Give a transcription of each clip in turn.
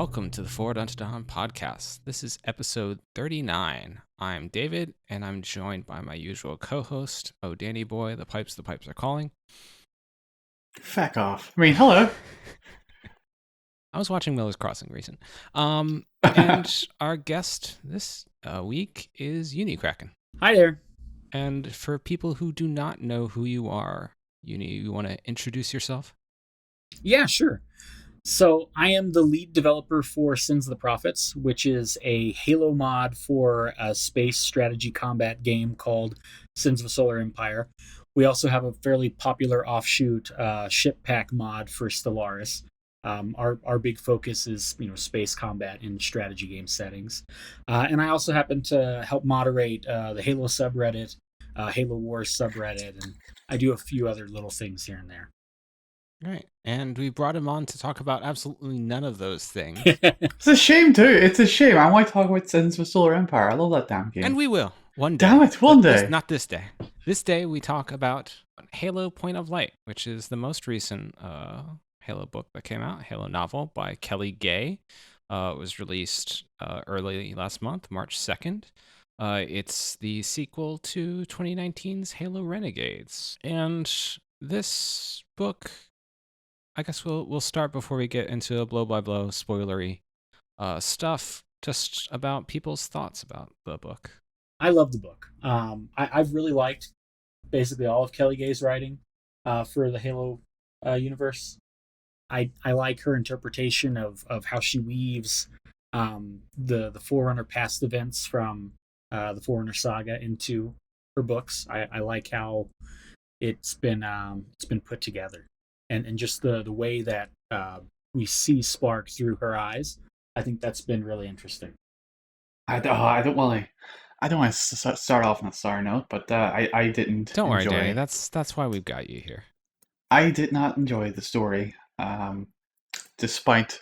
welcome to the Forerunner podcast. This is episode 39. I'm David, and I'm joined by my usual co-host, Danny boy. The pipes are calling. Feck off. I mean, hello. I was watching Miller's Crossing recent. And our guest this week is Unikraken. Hi there. And for people who do not know who you are, you want to introduce yourself? Yeah, sure. So I am the lead developer for Sins of the Prophets, which is a Halo mod for a space strategy combat game called Sins of a Solar Empire. We also have a fairly popular offshoot ship pack mod for Stellaris. Our big focus is space combat in strategy game settings. And I also happen to help moderate the Halo subreddit, Halo Wars subreddit, and I do a few other little things here and there. Right. And we brought him on to talk about absolutely none of those things. It's a shame, too. It's a shame. I want to talk about Sins of a Solar Empire. I love that damn game. And we will. One day. Damn it, one day. Not this day. This day we talk about Halo Point of Light, which is the most recent Halo book that came out, Halo novel by Kelly Gay. It was released early last month, March 2nd. It's the sequel to 2019's Halo Renegades. And this book, I guess we'll start before we get into blow-by-blow spoilery stuff, just about people's thoughts about the book. I love the book. I've really liked basically all of Kelly Gay's writing for the Halo universe. I like her interpretation of how she weaves the Forerunner past events from the Forerunner saga into her books. I like how it's been put together. And just the way that we see Spark through her eyes, I think that's been really interesting. I don't want to start off on a sour note, but I didn't. Don't worry, Danny. That's why we've got you here. I did not enjoy the story, despite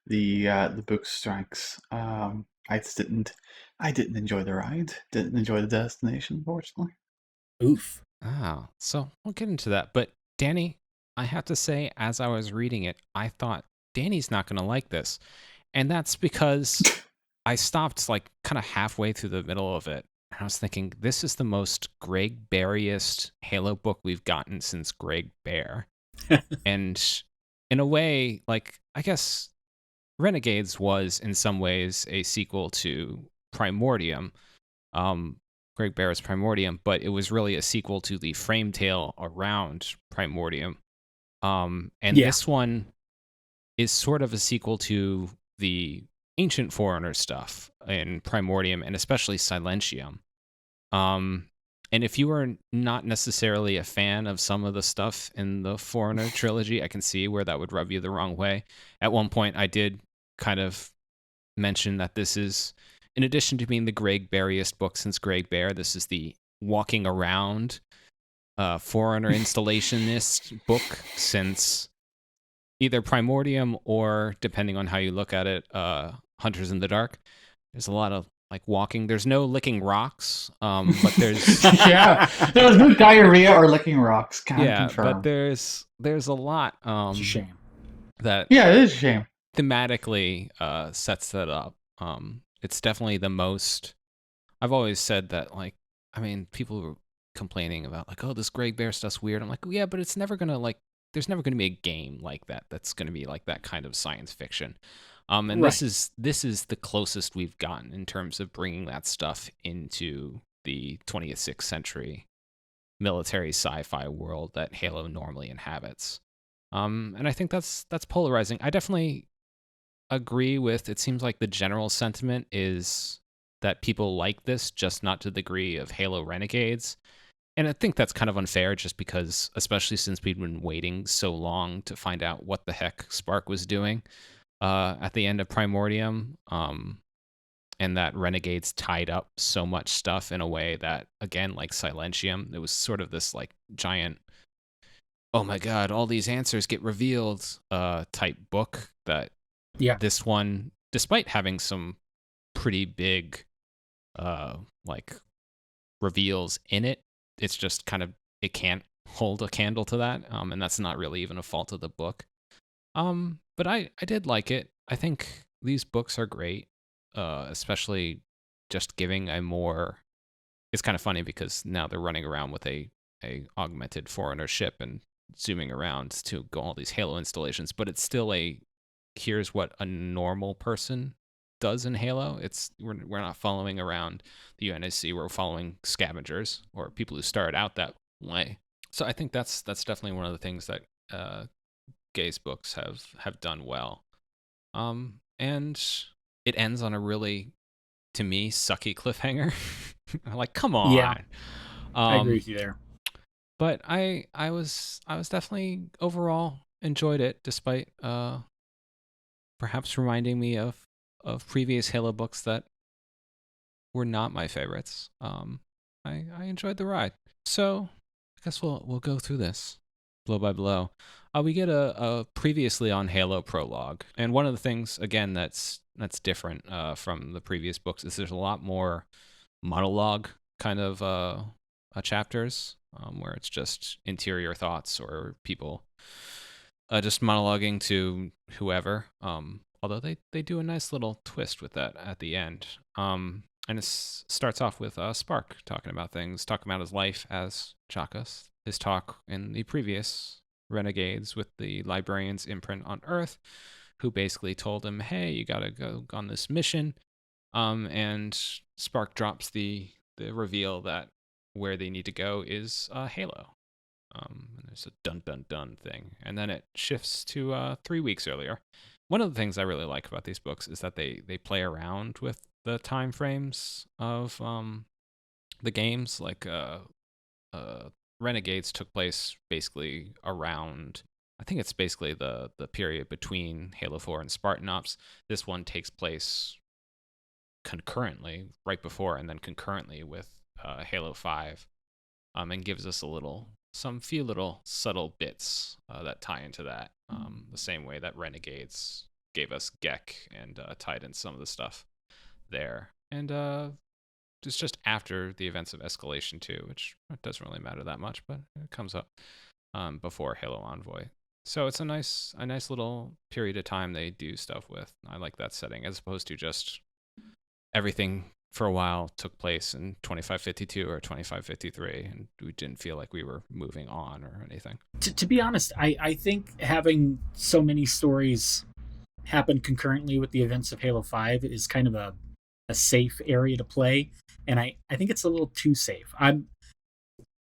the book's strengths. I just didn't. I didn't enjoy the ride. Didn't enjoy the destination, unfortunately. Oof. Oh, so we'll get into that. But Danny, I have to say, as I was reading it, I thought, Danny's not going to like this. And that's because I stopped kind of halfway through the middle of it. And I was thinking, this is the most Greg Beariest Halo book we've gotten since Greg Bear. And in a way, I guess Renegades was in some ways a sequel to Primordium. Greg Bear's Primordium, but it was really a sequel to the frame tale around Primordium. This one is sort of a sequel to the ancient Forerunner stuff in Primordium and especially Silentium. And if you are not necessarily a fan of some of the stuff in the Forerunner trilogy, I can see where that would rub you the wrong way. At one point, I did kind of mention that this is, in addition to being the Greg Beariest book since Greg Bear, this is the walking around Forerunner installationist book since either Primordium or, depending on how you look at it, Hunters in the Dark. There's a lot of walking. There's no licking rocks, but there's yeah, there was no diarrhea or licking rocks. Confirm. But there's a lot. It's a shame. That it is a shame. Thematically sets that up. It's definitely the most. I've always said that people were complaining about this Greg Bear stuff's weird. I'm like, yeah, but it's never gonna there's never gonna be a game like that that's gonna be like that kind of science fiction. And right. this is the closest we've gotten in terms of bringing that stuff into the 26th century military sci-fi world that Halo normally inhabits. And I think that's polarizing. I definitely agree with, it seems like the general sentiment is that people like this, just not to the degree of Halo Renegades. And I think that's kind of unfair just because, especially since we've been waiting so long to find out what the heck Spark was doing at the end of Primordium, and that Renegades tied up so much stuff in a way that, again, like Silentium, it was sort of this giant, oh my god, all these answers get revealed type book that this one, despite having some pretty big reveals in it, it's just kind of, it can't hold a candle to that, and that's not really even a fault of the book. But I did like it. I think these books are great, especially just giving a more. It's kind of funny because now they're running around with a augmented Forerunner ship and zooming around to go all these Halo installations, but it's still here's what a normal person does in Halo. We're not following around the UNSC. We're following scavengers or people who started out that way. So I think that's definitely one of the things that Gay's books have done well. And it ends on a really, to me, sucky cliffhanger. Like, come on. Yeah, I agree with you there. But I was definitely overall enjoyed it, despite perhaps reminding me of previous Halo books that were not my favorites. I enjoyed the ride. So I guess we'll go through this blow by blow. We get a previously on Halo prologue, and one of the things again that's different from the previous books is there's a lot more monologue kind of chapters where it's just interior thoughts or people just monologuing to whoever. Although they do a nice little twist with that at the end. And it starts off with Spark talking about things, talking about his life as Chakas, his talk in the previous Renegades with the librarian's imprint on Earth, who basically told him, hey, you gotta go on this mission. And Spark drops the reveal that where they need to go is Halo. And there's a dun dun dun thing, and then it shifts to 3 weeks earlier. One of the things I really like about these books is that they play around with the time frames of the games. Like Renegades took place basically around, I think it's basically the period between Halo 4 and Spartan Ops. This one takes place concurrently, right before, and then concurrently with Halo 5, and gives us some few little subtle bits that tie into that, the same way that Renegades gave us Gek and tied in some of the stuff there. And it's just after the events of Escalation 2, which doesn't really matter that much, but it comes up before Halo Envoy. So it's a nice little period of time they do stuff with. I like that setting, as opposed to just everything for a while took place in 2552 or 2553, and we didn't feel like we were moving on or anything. To be honest, I think having so many stories happen concurrently with the events of Halo 5 is kind of a safe area to play, and I think it's a little too safe. I'm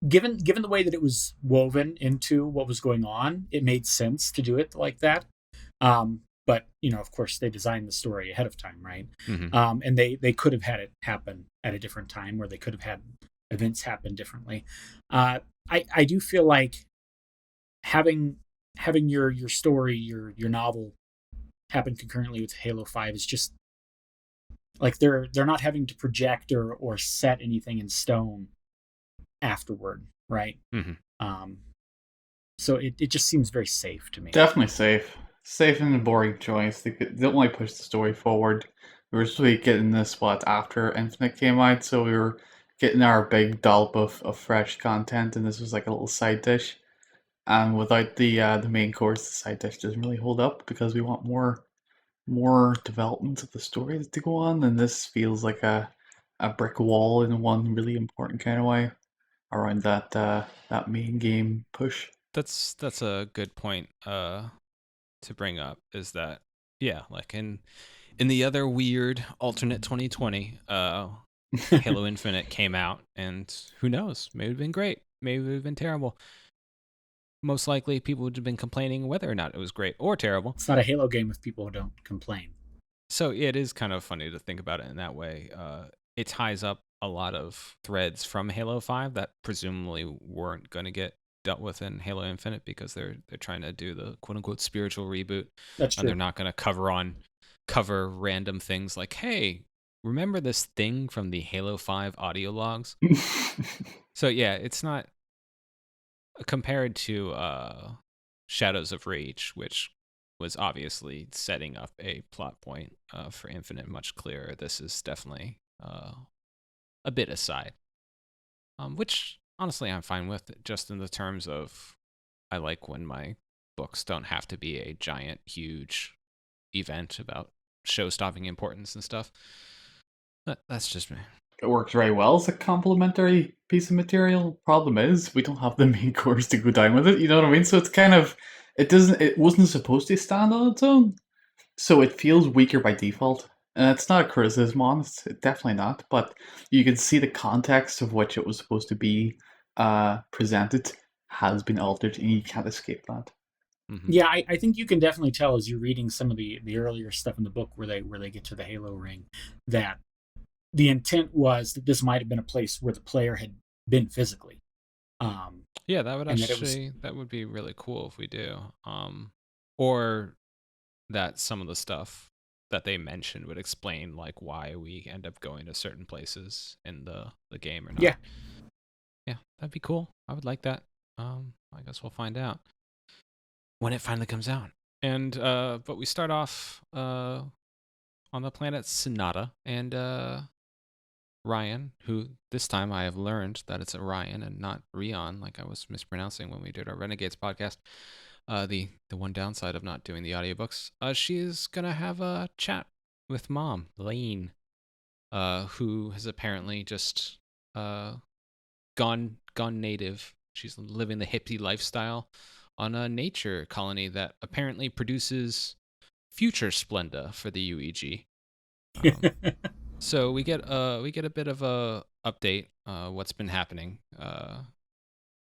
given the way that it was woven into what was going on, it made sense to do it like that. But of course, they designed the story ahead of time, right? Mm-hmm. And they could have had it happen at a different time, or they could have had events happen differently. I do feel like having your story, your novel, happen concurrently with Halo 5 is just like they're not having to project or set anything in stone afterward, right? Mm-hmm. So it just seems very safe to me. Definitely safe. Safe and a boring choice. They only push the story forward. We were supposed to be getting this spot after Infinite came out, so we were getting our big dollop of fresh content, and this was like a little side dish. And without the main course, the side dish doesn't really hold up because we want more development of the story to go on, and this feels like a brick wall in one really important kind of way around that main game push. That's a good point to bring up, is that like in the other weird alternate 2020, Halo Infinite came out, and who knows, maybe it would have been great, maybe it would have been terrible. Most likely people would have been complaining whether or not it was great or terrible. It's not a Halo game if people don't complain. So it is kind of funny to think about it in that way. It ties up a lot of threads from Halo 5 that presumably weren't going to get dealt with in Halo Infinite, because they're trying to do the quote unquote spiritual reboot. That's true. And they're not going to cover random things like, hey, remember this thing from the Halo 5 audio logs? So yeah, it's not compared to Shadows of Rage, which was obviously setting up a plot point for Infinite much clearer. This is definitely a bit aside, which honestly I'm fine with, just in the terms of I like when my books don't have to be a giant, huge event about show-stopping importance and stuff. That's just me. It works very well as a complementary piece of material. Problem is, we don't have the main course to go down with it. You know what I mean? So it's kind of it wasn't supposed to stand on its own, so it feels weaker by default. And it's not a criticism on it, definitely not. But you can see the context of which it was supposed to be presented has been altered, and you can't escape that. Mm-hmm. Yeah, I think you can definitely tell as you're reading some of the earlier stuff in the book where they get to the Halo ring that the intent was that this might have been a place where the player had been physically. Yeah, that would and that it actually that would be really cool if we do. Or that some of the stuff that they mentioned would explain like why we end up going to certain places in the game or not. Yeah. Yeah, that'd be cool. I would like that. I guess we'll find out when it finally comes out. And but we start off on the planet Sonata, and Ryan, who this time I have learned that it's Orion and not Rion, like I was mispronouncing when we did our Renegades podcast. The one downside of not doing the audiobooks, she's gonna have a chat with Mom, Lane, who has apparently just gone native. She's living the hippie lifestyle on a nature colony that apparently produces future Splenda for the UEG. So we get a bit of a update what's been happening.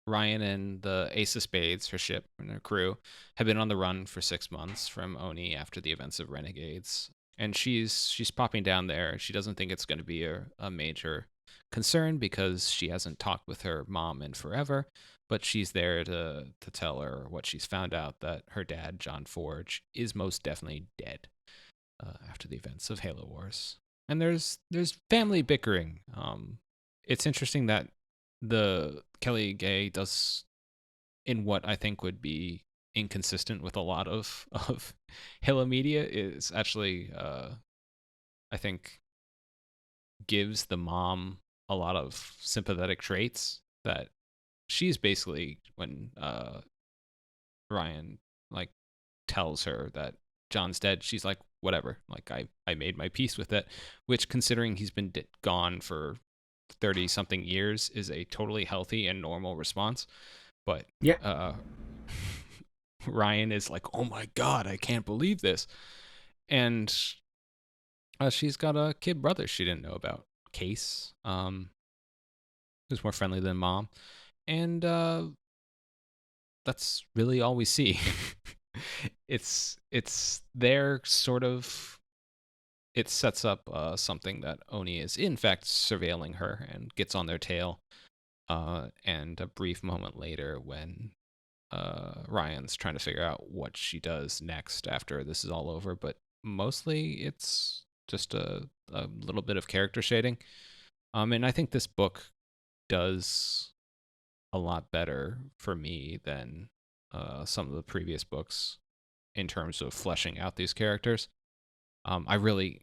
Ryan and the Ace of Spades, her ship and her crew, have been on the run for 6 months from Oni after the events of Renegades, and she's popping down there. She doesn't think it's going to be a major concern because she hasn't talked with her mom in forever, but she's there to tell her what she's found out, that her dad, John Forge, is most definitely dead after the events of Halo Wars. And there's family bickering. It's interesting that the Kelly Gay does in what I think would be inconsistent with a lot of Halo media is actually I think gives the mom a lot of sympathetic traits that she's basically when Ryan like tells her that John's dead, she's like, whatever, like I made my peace with it, which considering he's been gone for 30 something years is a totally healthy and normal response. But yeah, Ryan is like, oh my god, I can't believe this. And she's got a kid brother she didn't know about, Case, who's more friendly than Mom, and that's really all we see. it's their sort of, it sets up something that Oni is in fact surveilling her and gets on their tail. And a brief moment later, when Ryan's trying to figure out what she does next after this is all over, but mostly it's just a little bit of character shading. And I think this book does a lot better for me than some of the previous books in terms of fleshing out these characters. I really,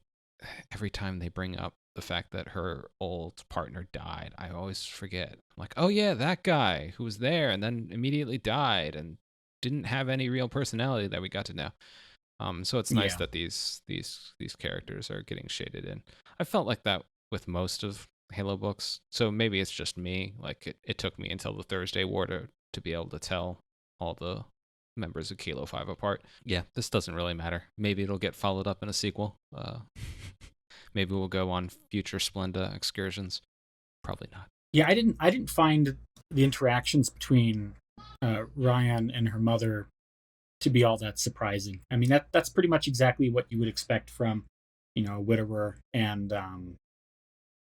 every time they bring up the fact that her old partner died, I always forget. I'm like, oh yeah, that guy who was there and then immediately died and didn't have any real personality that we got to know. So it's nice that these characters are getting shaded in. I felt like that with most of Halo books, so maybe it's just me. Like it took me until the Thursday War to be able to tell all the members of Kilo 5 apart. Yeah, this doesn't really matter. Maybe it'll get followed up in a sequel. Maybe we'll go on future Splenda excursions. Probably not. Yeah, I didn't find the interactions between Ryan and her mother to be all that surprising. I mean, that's pretty much exactly what you would expect from, a widower and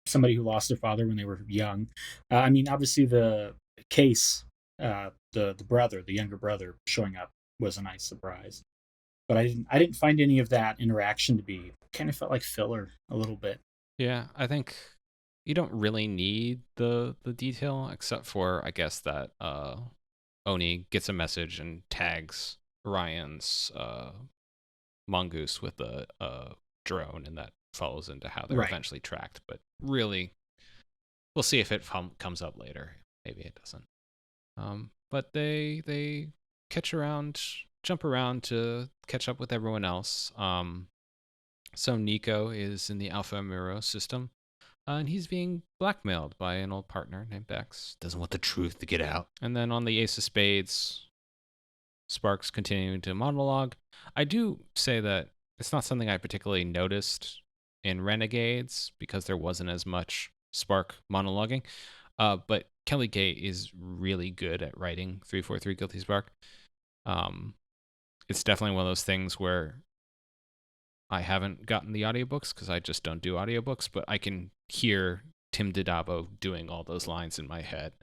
somebody who lost their father when they were young. I mean, obviously the Case, the brother, the younger brother showing up was a nice surprise. But I didn't find any of that interaction to be, kind of felt like filler a little bit. Yeah, I think you don't really need the detail except for, I guess, that Oni gets a message and tags Ryan's mongoose with a drone, and that follows into how they're eventually tracked. But really, we'll see if it comes up later. Maybe it doesn't. But they jump around to catch up with everyone else. So Nico is in the Alpha Miro system, and he's being blackmailed by an old partner named Bex. Doesn't want the truth to get out. And then on the Ace of Spades, Sparks continuing to monologue. I do say that it's not something I particularly noticed in Renegades because there wasn't as much Spark monologuing. But Kelly Gay is really good at writing 343 Guilty Spark. It's definitely one of those things where I haven't gotten the audiobooks because I just don't do audiobooks, but I can hear Tim Didabo doing all those lines in my head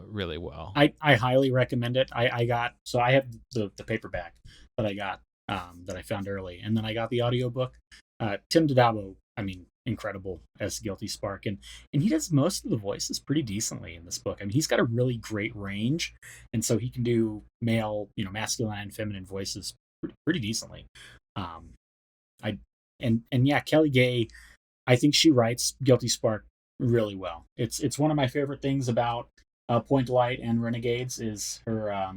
really well. I highly recommend it. I have the paperback that I got that I found early, and then I got the audiobook. Tim Didabo, I mean, incredible as Guilty Spark, and he does most of the voices pretty decently in this book. I mean, he's got a really great range, and so he can do male, masculine and feminine voices pretty decently. Yeah, Kelly Gay, I think she writes Guilty Spark really well. It's one of my favorite things about Point Light and Renegades is her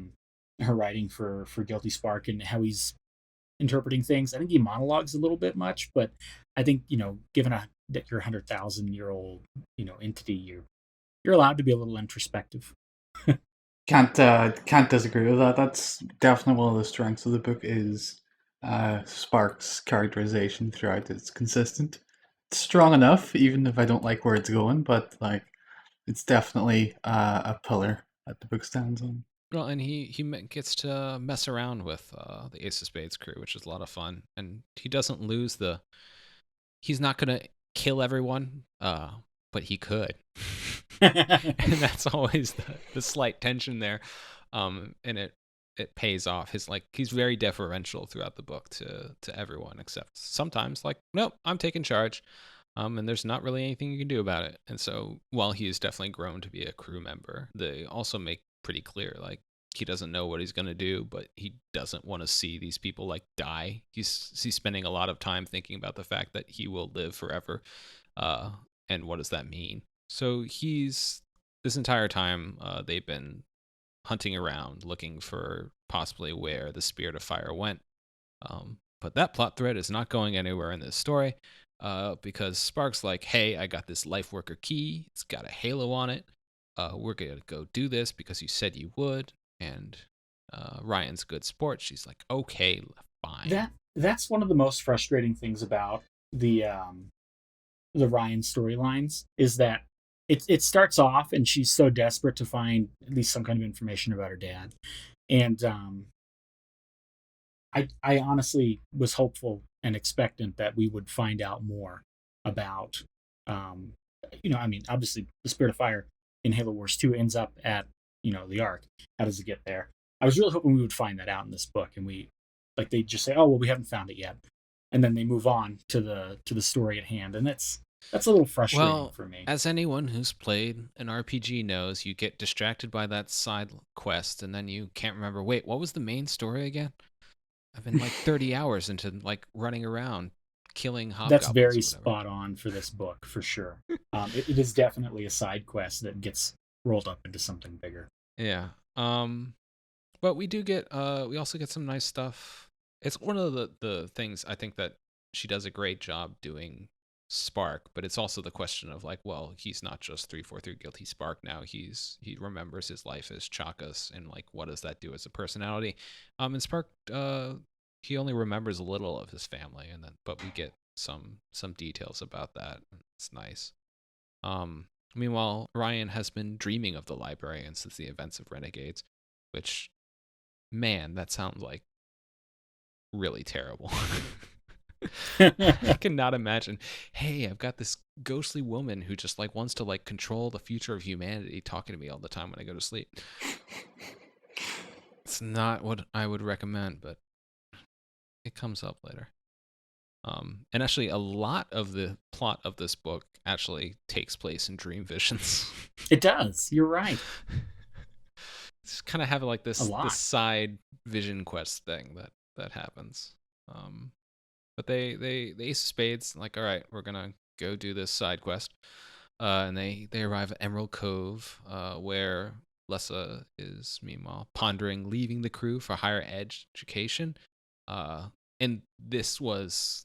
writing for Guilty Spark and how he's interpreting things. I think he monologues a little bit much, but I think given that you're 100,000-year-old entity, you're allowed to be a little introspective. Can't disagree with that. That's definitely one of the strengths of the book is Spark's characterization throughout. It's consistent. It's strong enough, even if I don't like where it's going, but like it's definitely a pillar that the book stands on. Well, and he gets to mess around with the Ace of Spades crew, which is a lot of fun. And he doesn't lose the. He's not gonna kill everyone, but he could, and that's always the slight tension there. And it pays off. He's very deferential throughout the book to everyone, except sometimes nope, I'm taking charge. And there's not really anything you can do about it. And so while he is definitely grown to be a crew member, they also make pretty clear he doesn't know what he's going to do, but he doesn't want to see these people die. He's spending a lot of time thinking about the fact that he will live forever. And what does that mean? So this entire time they've been hunting around looking for possibly where the Spirit of Fire went. But that plot thread is not going anywhere in this story. Because Spark's hey, I got this life worker key. It's got a halo on it. We're going to go do this because you said you would. And Ryan's good sport. She's like, okay, fine. That's one of the most frustrating things about the Ryan storylines is that it starts off and she's so desperate to find at least some kind of information about her dad. And I honestly was hopeful and expectant that we would find out more about, obviously the Spirit of Fire in Halo Wars 2 ends up at, the Ark. How does it get there? I was really hoping we would find that out in this book, and they just say, oh, well, we haven't found it yet. And then they move on to the story at hand. And that's a little frustrating for me. As anyone who's played an RPG knows, you get distracted by that side quest, and then you can't remember, wait, what was the main story again? I've been 30 hours into running around killing hobgoblins. That's very spot on for this book, for sure. It is definitely a side quest that gets rolled up into something bigger. Yeah. But we do get we also get some nice stuff. It's one of the things I think that she does a great job doing Spark, but it's also the question of well, he's not just 343 Guilty Spark now. He remembers his life as Chakas, and what does that do as a personality? And Spark, he only remembers a little of his family, but we get some details about that. It's nice. Meanwhile, Ryan has been dreaming of the librarian since the events of Renegades, which, man, that sounds really terrible. I cannot imagine, hey, I've got this ghostly woman who just wants to control the future of humanity talking to me all the time when I go to sleep. It's not what I would recommend, but it comes up later. And actually a lot of the plot of this book actually takes place in dream visions. It does. You're right. It's kind of have this side vision quest thing that happens. But the Ace of Spades, all right, we're gonna go do this side quest, and they arrive at Emerald Cove, where Lessa is meanwhile pondering leaving the crew for higher education, and this was,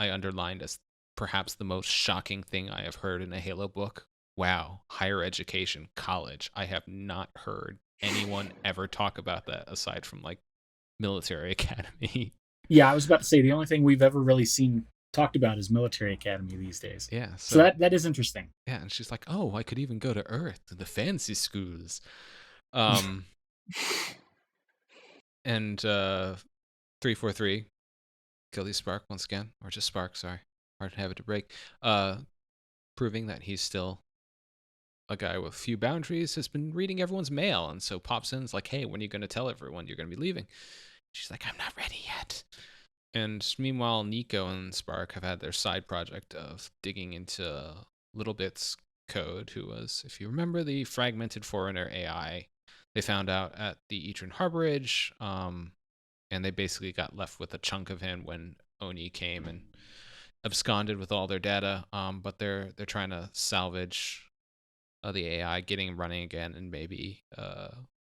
I underlined as perhaps the most shocking thing I have heard in a Halo book. Wow, higher education, college. I have not heard anyone ever talk about that aside from like military academy. Yeah, I was about to say the only thing we've ever really seen talked about is military academy these days. Yeah, So that is interesting. Yeah, and she's like, "Oh, I could even go to Earth, to the fancy schools." And 343, Guilty Spark once again, or just Spark, sorry. Hard to have it to break. Proving that he's still a guy with few boundaries, has been reading everyone's mail, and so pops in and is like, "Hey, when are you going to tell everyone you're going to be leaving?" She's like, "I'm not ready yet." And meanwhile, Nico and Spark have had their side project of digging into Little Bit's code, who was, if you remember, the fragmented Forerunner AI they found out at the Etran Harborage, and they basically got left with a chunk of him when Oni came and absconded with all their data. But they're trying to salvage the AI, getting him running again, and maybe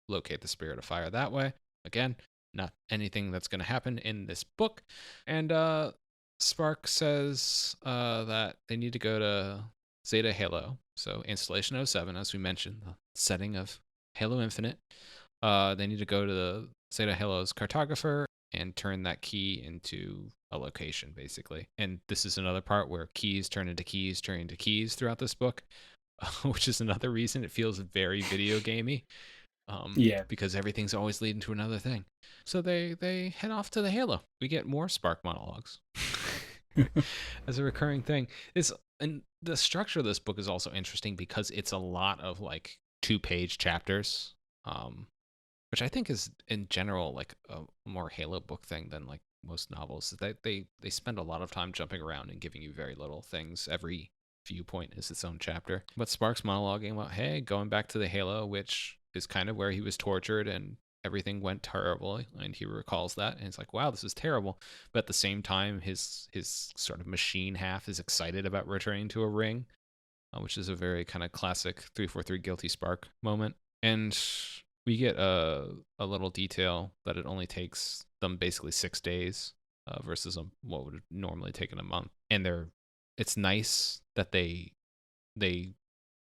locate the Spirit of Fire that way. Again, not anything that's going to happen in this book. And Spark says that they need to go to Zeta Halo. So Installation 07, as we mentioned, the setting of Halo Infinite. They need to go to the Zeta Halo's cartographer and turn that key into a location, basically. And this is another part where keys turn into keys, turn into keys throughout this book, which is another reason it feels very video gamey. Because everything's always leading to another thing. So they head off to the Halo. We get more Spark monologues as a recurring thing. And the structure of this book is also interesting because it's a lot of like 2-page chapters, which I think is in general like a more Halo book thing than like most novels. They spend a lot of time jumping around and giving you very little things. Every viewpoint is its own chapter. But Spark's monologuing about, hey, going back to the Halo, which is kind of where he was tortured and everything went terribly, and he recalls that, and it's like, wow, this is terrible. But at the same time, his sort of machine half is excited about returning to a ring, which is a very kind of classic 343 Guilty Spark moment. And we get a little detail that it only takes them basically 6 days versus what would have normally taken a month. And it's nice that they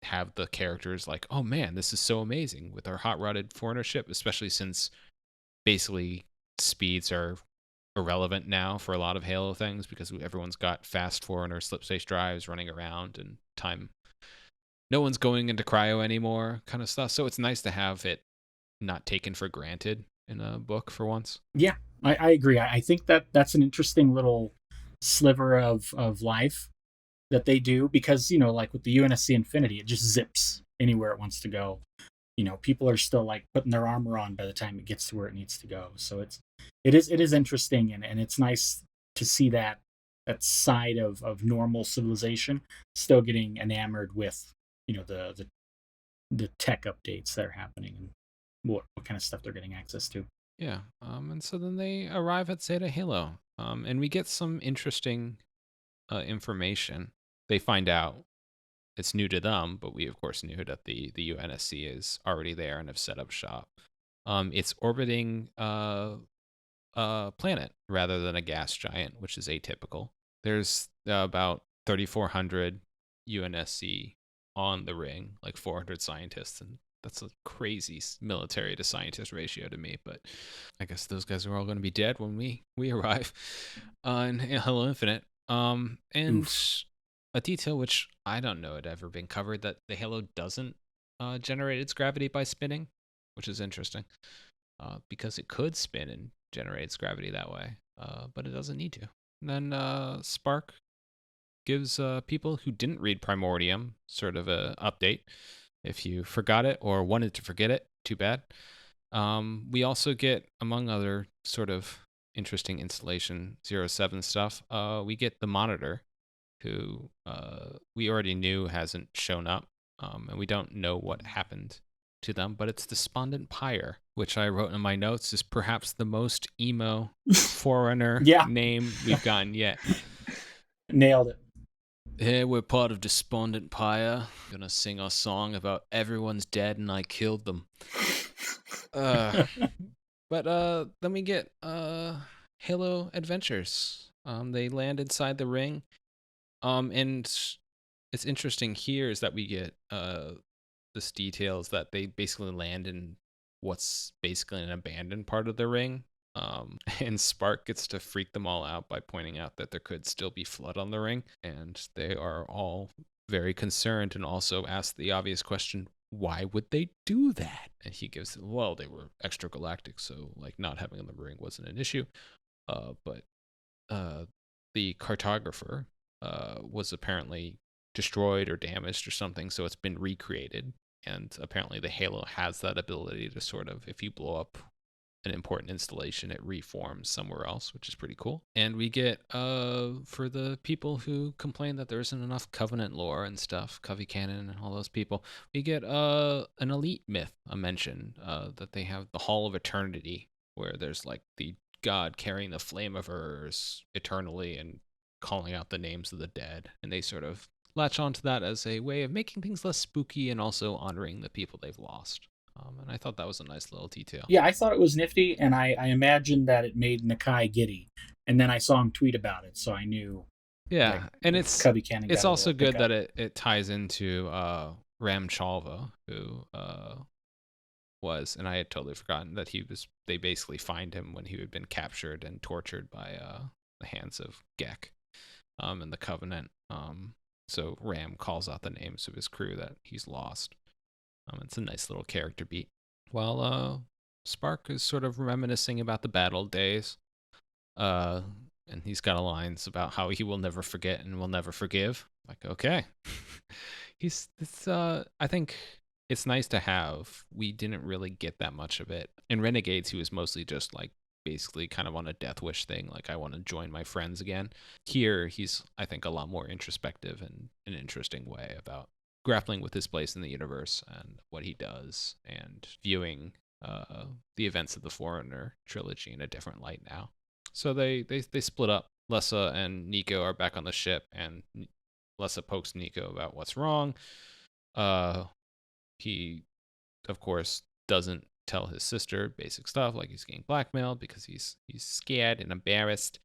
have the characters like, oh man, this is so amazing with our hot-rodded Forerunner ship, especially since basically speeds are irrelevant now for a lot of Halo things because everyone's got fast Forerunner slipspace drives running around and time. No one's going into cryo anymore kind of stuff. So it's nice to have it not taken for granted in a book for once. Yeah, I agree. I think that's an interesting little sliver of life that they do because, like with the UNSC Infinity, it just zips anywhere it wants to go. People are still like putting their armor on by the time it gets to where it needs to go. So it is interesting, and it's nice to see that side of normal civilization still getting enamored with the tech updates that are happening and what kind of stuff they're getting access to. Yeah. And so then they arrive at Zeta Halo, and we get some interesting information. They find out it's new to them, but we of course knew that the UNSC is already there and have set up shop. It's orbiting a planet rather than a gas giant, which is atypical. There's about 3,400 UNSC on the ring, like 400 scientists, and that's a crazy military to scientist ratio to me. But I guess those guys are all going to be dead when we arrive in Halo Infinite. And Oof. A detail which I don't know had ever been covered, that the Halo doesn't generate its gravity by spinning, which is interesting because it could spin and generate its gravity that way, but it doesn't need to. And then Spark gives people who didn't read Primordium sort of a update. If you forgot it or wanted to forget it, too bad. We also get, among other sort of interesting Installation 07 stuff, we get the Monitor, who we already knew hasn't shown up, and we don't know what happened to them, but it's Despondent Pyre, which I wrote in my notes is perhaps the most emo Forerunner name we've gotten yet. Nailed it. Hey, we're part of Despondent Pyre. Gonna sing our song about everyone's dead and I killed them. But then we get Halo Adventures. They land inside the ring. And it's interesting here is that we get this details that they basically land in what's basically an abandoned part of the ring. And Spark gets to freak them all out by pointing out that there could still be flood on the ring, and they are all very concerned and also ask the obvious question, why would they do that? And he gives, well, they were extragalactic, so like not having them in the ring wasn't an issue. But the cartographer was apparently destroyed or damaged or something, so it's been recreated. And apparently the Halo has that ability to sort of, if you blow up an important installation, it reforms somewhere else, which is pretty cool. And we get, for the people who complain that there isn't enough Covenant lore and stuff, Covey Cannon and all those people, we get an elite myth, a mention, that they have the Hall of Eternity, where there's like the god carrying the flame of hers eternally and calling out the names of the dead. And they sort of latch onto that as a way of making things less spooky and also honoring the people they've lost. And I thought that was a nice little detail. Yeah, I thought it was nifty, and I imagined that it made Nakai giddy. And then I saw him tweet about it, so I knew. Yeah, like, and it's Cubby Cannon it's got a also little good that pickup. it ties into Ram Chalva, who was, and I had totally forgotten that he was. They basically find him when he had been captured and tortured by the hands of Gek, and the Covenant. So Ram calls out the names of his crew that he's lost. It's a nice little character beat. While Spark is sort of reminiscing about the battle days, and he's got lines about how he will never forget and will never forgive. Like, okay, I think it's nice to have. We didn't really get that much of it in Renegades. He was mostly just like basically kind of on a death wish thing, like I want to join my friends again. Here, he's I think a lot more introspective in an interesting way about grappling with his place in the universe and what he does, and viewing the events of the Forerunner trilogy in a different light now. So they split up. Lessa and Nico are back on the ship, and Lessa pokes Nico about what's wrong. He, of course, doesn't tell his sister basic stuff, like he's getting blackmailed because he's scared and embarrassed.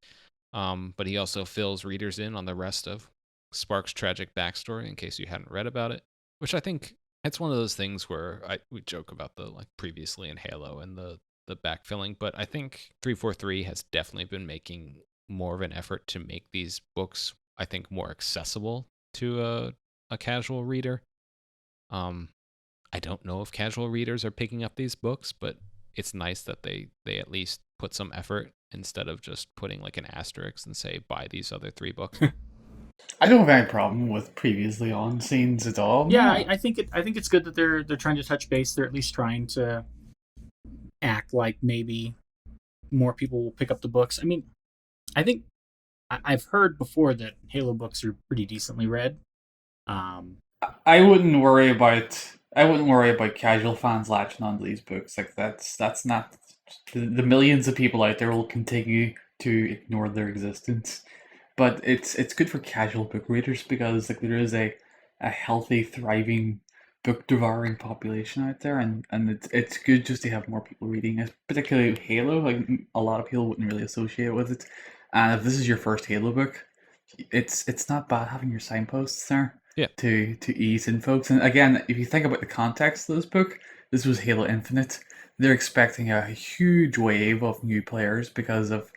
But he also fills readers in on the rest of Spark's tragic backstory in case you hadn't read about it, which I think it's one of those things where we joke about the like previously in Halo and the backfilling, but I think 343 has definitely been making more of an effort to make these books, I think, more accessible to a casual reader. I don't know if casual readers are picking up these books, but it's nice that they at least put some effort instead of just putting like an asterisk and say buy these other 3 books. I don't have any problem with previously on scenes at all. Yeah, No. I think it's good that they're trying to touch base. They're at least trying to act like maybe more people will pick up the books. I mean, I think I've heard before that Halo books are pretty decently read. I wouldn't worry about casual fans latching onto these books. Like that's not the millions of people out there will continue to ignore their existence. But it's good for casual book readers because like there is a healthy, thriving book devouring population out there, and it's good just to have more people reading it, particularly Halo. Like a lot of people wouldn't really associate with it, and if this is your first Halo book, it's not bad having your signposts there. Yeah. To ease in folks. And again, if you think about the context of this book, this was Halo Infinite. They're expecting a huge wave of new players because of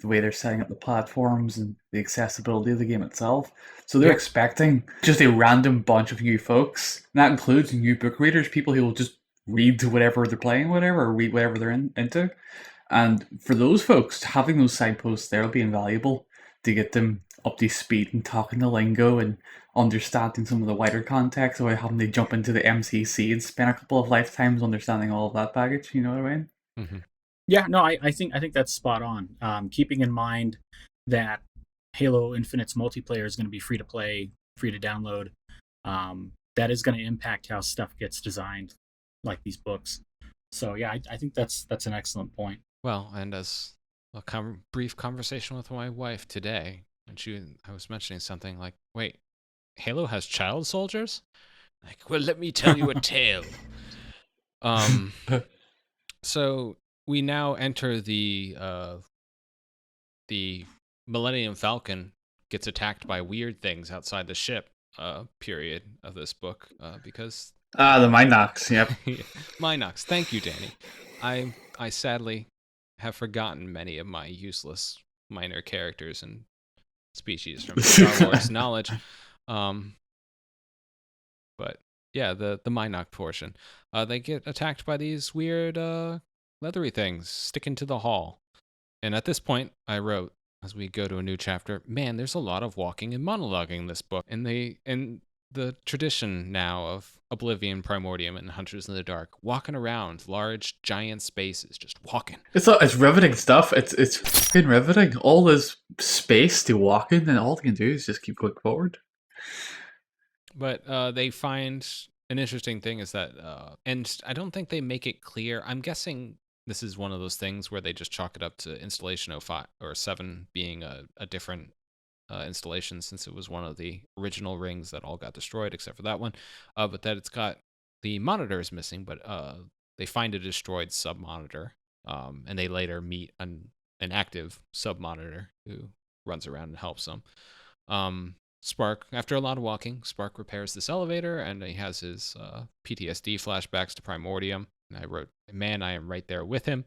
the way they're setting up the platforms and the accessibility of the game itself. So they're expecting just a random bunch of new folks. And that includes new book readers, people who will just read whatever they're playing, whatever, or read whatever they're into. And for those folks, having those signposts there will be invaluable to get them up to speed and talking the lingo and understanding some of the wider context without having to jump into the MCC and spend a couple of lifetimes understanding all of that baggage. You know what I mean? Mm-hmm. Yeah, no, I think that's spot on. Keeping in mind that Halo Infinite's multiplayer is going to be free to play, free to download. That is going to impact how stuff gets designed, like these books. So yeah, I think that's an excellent point. Well, and as a brief conversation with my wife today, and I was mentioning something like, wait, Halo has child soldiers? Like, well, let me tell you a tale. So we now enter the Millennium Falcon gets attacked by weird things outside the ship period of this book because The Mind Knocks. Yep. Minox. Thank you, Danny. I sadly have forgotten many of my useless minor characters and species from Star Wars knowledge. But yeah, the Minox portion. They get attacked by these weird leathery things sticking to the hull. And at this point, I wrote, as we go to a new chapter, man, there's a lot of walking and monologuing in this book. And the tradition now of Oblivion, Primordium, and Hunters in the Dark, walking around large, giant spaces, just walking. It's riveting stuff. It's fucking riveting. All this space to walk in, and all they can do is just keep going forward. But they find an interesting thing is that, and I don't think they make it clear. I'm guessing this is one of those things where they just chalk it up to installation 05 or 7 being a different installation, since it was one of the original rings that all got destroyed except for that one. But that it's got the monitor is missing, but they find a destroyed sub monitor, and they later meet an active sub monitor who runs around and helps them. Spark, after a lot of walking, Spark repairs this elevator, and he has his PTSD flashbacks to Primordium. And I wrote, man, I am right there with him.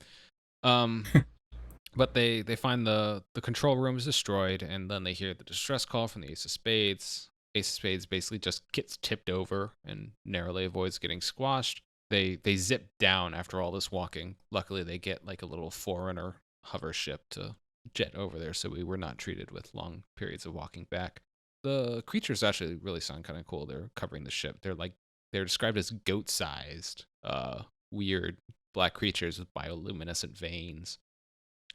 But they find the control room is destroyed, and then they hear the distress call from the Ace of Spades. Ace of Spades basically just gets tipped over and narrowly avoids getting squashed. They zip down after all this walking. Luckily, they get like a little Forerunner hover ship to jet over there, so we were not treated with long periods of walking back. The creatures actually really sound kind of cool. They're covering the ship. They're described as goat-sized, weird black creatures with bioluminescent veins.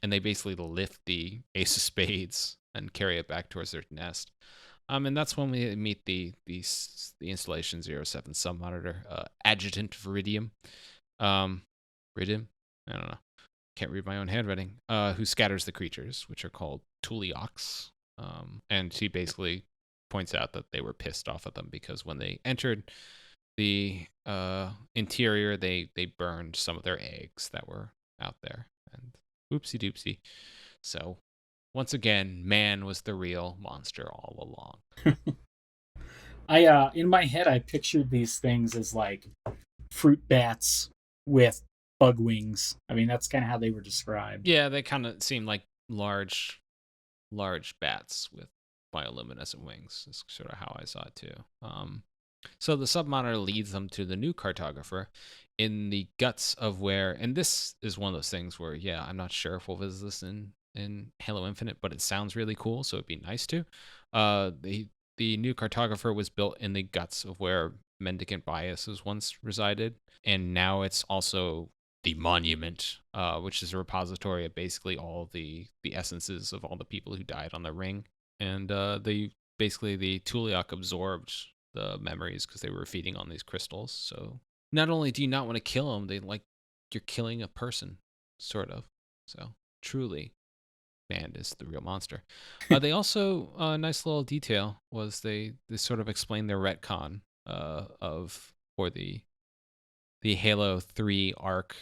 And they basically lift the Ace of Spades and carry it back towards their nest. And that's when we meet the installation 07 sub-monitor, Adjutant Viridium. Viridium? I don't know. Can't read my own handwriting. Who scatters the creatures, which are called Tuliox. And she basically points out that they were pissed off at them because when they entered the interior, they burned some of their eggs that were out there. And oopsie doopsie. So, once again, man was the real monster all along. In my head, I pictured these things as like fruit bats with bug wings. I mean, that's kind of how they were described. Yeah, they kind of seem like large bats with bioluminescent wings. Is sort of how I saw it too. So the submonitor leads them to the new cartographer in the guts of where, and this is one of those things where, yeah, I'm not sure if we'll visit this in Halo Infinite, but it sounds really cool, so it'd be nice to. The new cartographer was built in the guts of where Mendicant Bias once resided, and now it's also the monument, which is a repository of basically all the essences of all the people who died on the ring. And the Tuliok absorbed the memories because they were feeding on these crystals. So not only do you not want to kill them, you're killing a person, sort of. So truly, man is the real monster. They also, a nice little detail was they sort of explained their retcon for the Halo 3 arc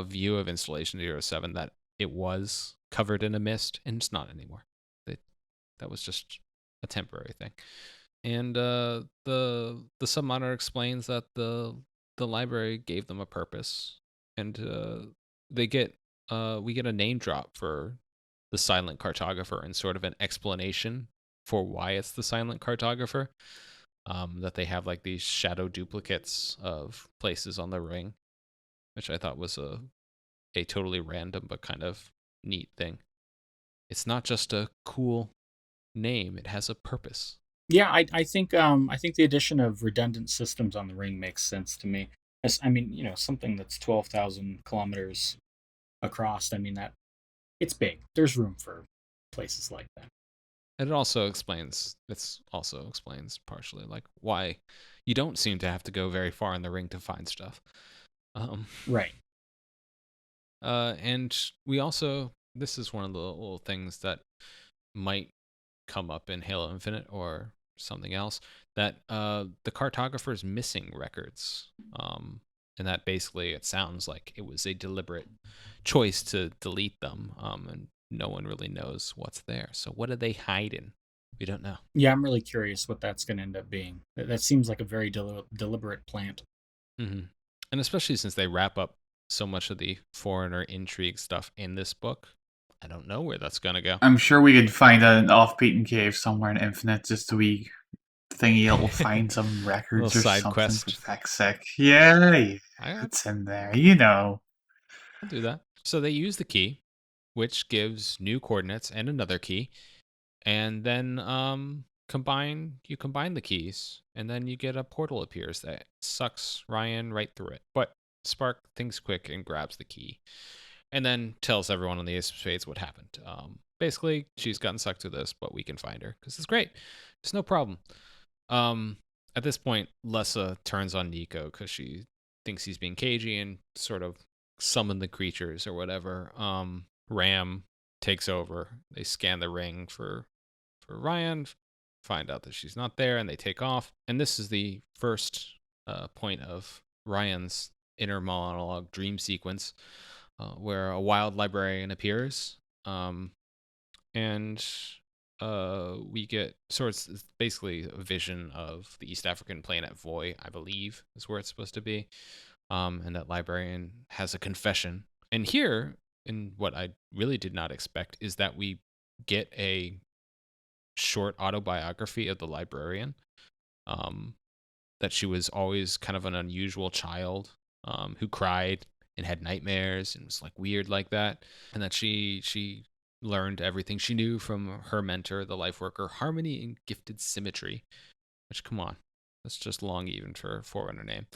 view of Installation 07 that it was covered in a mist, and it's not anymore. That was just a temporary thing. And the submonitor explains that the library gave them a purpose, and we get a name drop for the silent cartographer and sort of an explanation for why it's the silent cartographer. That they have like these shadow duplicates of places on the ring, which I thought was a totally random but kind of neat thing. It's not just a cool name; it has a purpose. Yeah, I think the addition of redundant systems on the ring makes sense to me. I mean, something that's 12,000 kilometers across. I mean, that it's big. There's room for places like that. And it also explains partially like why you don't seem to have to go very far in the ring to find stuff. Right. And we also, this is one of the little things that might come up in Halo Infinite or something else, that the cartographer is missing records. And that basically, it sounds like it was a deliberate choice to delete them. And no one really knows what's there. So what are they hiding? We don't know. Yeah, I'm really curious what that's going to end up being. That seems like a very deliberate plant. Mm-hmm. And especially since they wrap up so much of the Forerunner intrigue stuff in this book, I don't know where that's going to go. I'm sure we could find an off-beaten cave somewhere in Infinite, just a wee thingy that'll find some records Little or side something. quest. For feck's sake. Yeah, it's in there, I'll do that. So they use the key, which gives new coordinates and another key. And then combine the keys, and then you get a portal appears that sucks Ryan right through it. But Spark thinks quick and grabs the key, and then tells everyone on the Ace of Spades what happened. Basically, she's gotten sucked through this, but we can find her because it's great. It's no problem. At this point, Lessa turns on Nico because she thinks he's being cagey and sort of summon the creatures or whatever. Ram takes over. They scan the ring for Ryan, find out that she's not there, and they take off. And this is the first point of Ryan's inner monologue dream sequence, where a wild librarian appears, and we get sort of basically a vision of the East African planet Voi, I believe, is where it's supposed to be. And that librarian has a confession. And here, in what I really did not expect, is that we get a short autobiography of the librarian, that she was always kind of an unusual child, who cried and had nightmares and was like weird like that, and that she learned everything she knew from her mentor, the life worker, Harmony and Gifted Symmetry, which, come on, that's just long even for a Forerunner name.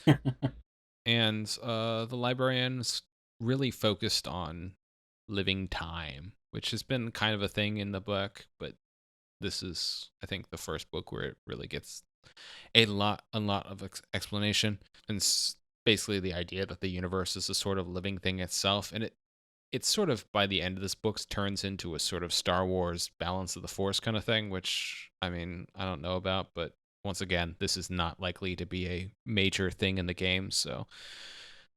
And the librarian is really focused on living time, which has been kind of a thing in the book, but this is, I think, the first book where it really gets a lot of explanation. And it's basically the idea that the universe is a sort of living thing itself. And it's sort of, by the end of this book, turns into a sort of Star Wars balance of the Force kind of thing, which, I mean, I don't know about. But once again, this is not likely to be a major thing in the game. So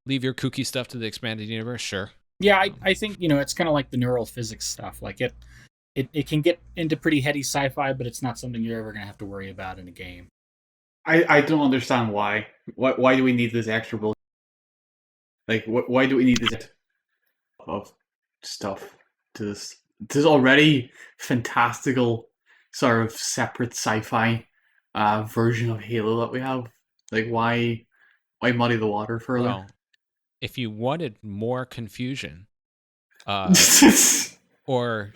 leave your kooky stuff to the expanded universe, sure. Yeah, I think, it's kind of like the neural physics stuff. Like it can get into pretty heady sci-fi, but it's not something you're ever going to have to worry about in a game. I don't understand why. Why do we need this extra bullshit? Like, why do we need this of stuff to this? This is already fantastical, sort of separate sci-fi version of Halo that we have. Like, why muddy the water further? Well, if you wanted more confusion, or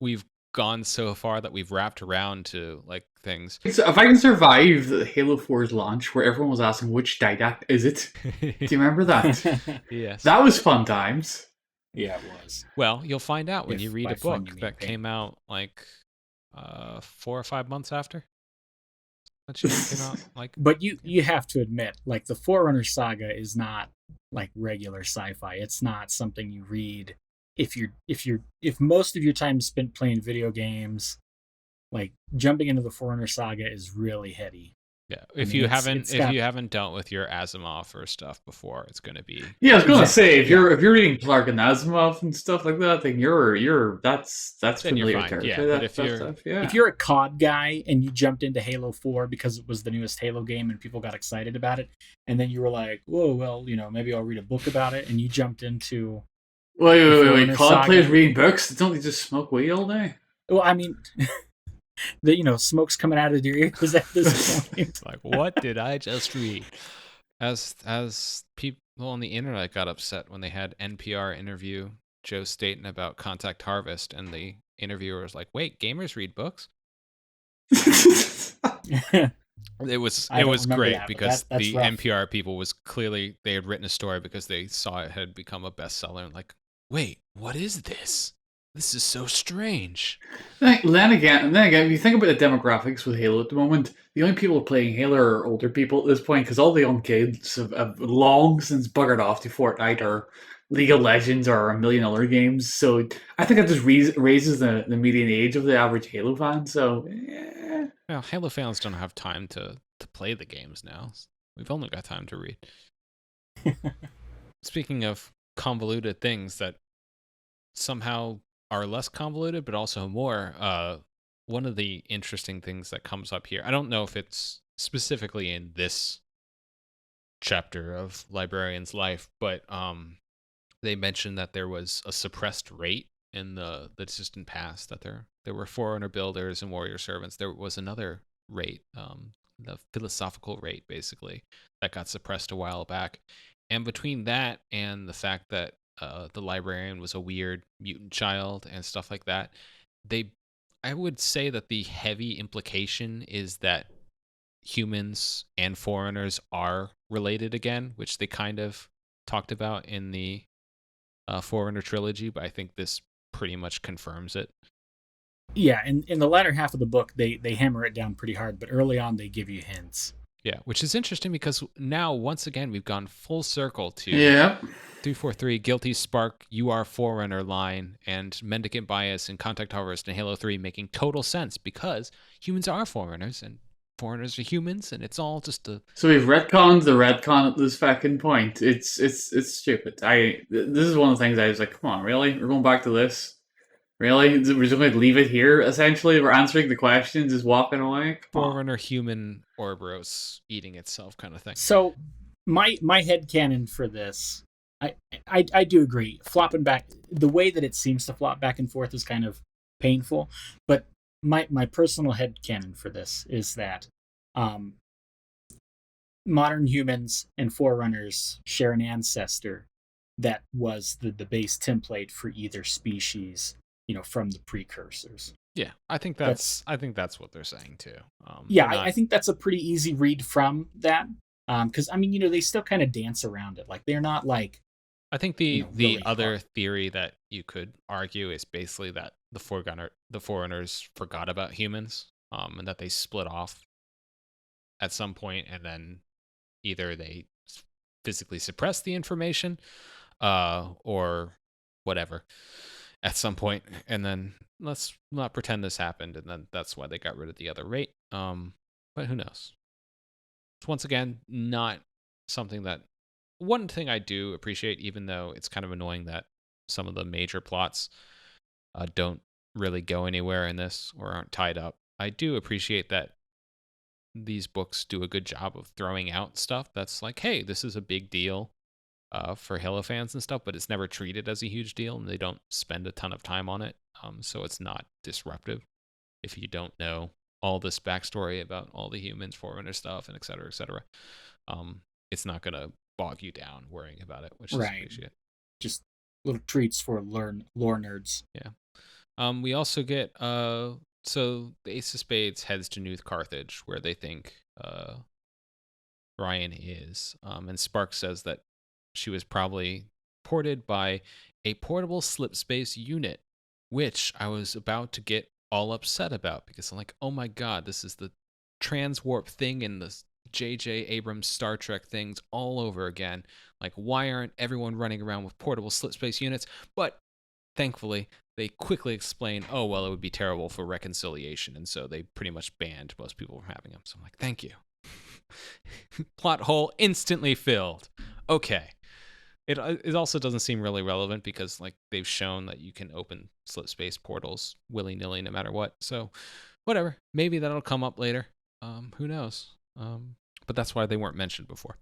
we've gone so far that we've wrapped around to like things. So if I can survive the Halo 4's launch where everyone was asking which Didact is it, do you remember that? Yes. That was fun times. Yeah, it was. Well, you'll find out when you read a book that came out like 4 or 5 months after. That came out, like. But you have to admit, like, the Forerunner saga is not like regular sci-fi. It's not something you read if most of your time is spent playing video games. Like, jumping into the Forerunner saga is really heady. Yeah, if you haven't dealt with your Asimov or stuff before, it's going to be. Yeah, I was going to say if you're reading Clark and Asimov and stuff like that, then that's familiar territory. Yeah, but if you're a COD guy and you jumped into Halo 4 because it was the newest Halo game and people got excited about it, and then you were like, "Whoa, well, maybe I'll read a book about it," and you jumped into. Wait! COD players reading books? Don't they just smoke weed all day? Well, I mean. Smoke's coming out of your ears at this point. It's like, what did I just read? As people on the internet got upset when they had NPR interview Joe Staten about Contact Harvest, and the interviewer was like, "Wait, gamers read books?" It was great because the rough. NPR people was clearly, they had written a story because they saw it had become a bestseller, and like, wait, what is this? This is so strange. Then again, if you think about the demographics with Halo at the moment, the only people playing Halo are older people at this point, because all the young kids have long since buggered off to Fortnite or League of Legends or a million other games. So I think that just raises the median age of the average Halo fan. So, yeah. Well, Halo fans don't have time to play the games now. We've only got time to read. Speaking of convoluted things that somehow are less convoluted, but also more. One of the interesting things that comes up here, I don't know if it's specifically in this chapter of Librarian's Life, but they mentioned that there was a suppressed rate in the distant past, that there were Forerunner builders and warrior servants. There was another rate, the philosophical rate, basically, that got suppressed a while back. And between that and the fact that the librarian was a weird mutant child and stuff like that, I would say that the heavy implication is that humans and foreigners are related again, which they kind of talked about in the Forerunner trilogy, but I think this pretty much confirms it. Yeah, in the latter half of the book, they hammer it down pretty hard, but early on they give you hints. Yeah, which is interesting because now, once again, we've gone full circle to 343, Guilty Spark, You Are Forerunner line, and Mendicant Bias and Contact Harvest and Halo 3 making total sense because humans are foreigners and foreigners are humans, and it's all just a... So we've retconned the retcon at this fucking point. It's stupid. This is one of the things I was like, come on, really? We're going back to this? Really? We're just going to leave it here, essentially? We're answering the questions, just walking away? Forerunner human Ouroboros eating itself kind of thing. So my headcanon for this, I do agree. Flopping back, the way that it seems to flop back and forth is kind of painful, but my personal headcanon for this is that modern humans and Forerunners share an ancestor that was the base template for either species, from the precursors. Yeah, I think that's what they're saying too. I think that's a pretty easy read from that, because they still kind of dance around it. Like they're not like. I think the really other hard. theory that you could argue is basically that the Forerunners forgot about humans, and that they split off at some point, and then either they physically suppressed the information, or whatever at some point, and then let's not pretend this happened, and then that's why they got rid of the other rate. But who knows? It's once again not something that... One thing I do appreciate, even though it's kind of annoying that some of the major plots don't really go anywhere in this or aren't tied up, I do appreciate that these books do a good job of throwing out stuff that's like, hey, this is a big deal for Halo fans and stuff, but it's never treated as a huge deal, and they don't spend a ton of time on it. So it's not disruptive if you don't know all this backstory about all the humans, Forerunner stuff, and et cetera, et cetera. It's not going to bog you down worrying about it, which is appreciate. Just little treats for lore nerds. Yeah. We also get so the Ace of Spades heads to New Carthage, where they think Ryan is, and Spark says that she was probably ported by a portable slip space unit, which I was about to get all upset about because I'm like, oh my god, this is the transwarp thing in the J.J. Abrams Star Trek things all over again. Like, why aren't everyone running around with portable slip space units? But thankfully, they quickly explain, oh, well, it would be terrible for reconciliation. And so they pretty much banned most people from having them. So I'm like, thank you. Plot hole instantly filled. Okay. It also doesn't seem really relevant because, like, they've shown that you can open slip space portals willy-nilly no matter what. So whatever. Maybe that'll come up later. Who knows? But that's why they weren't mentioned before.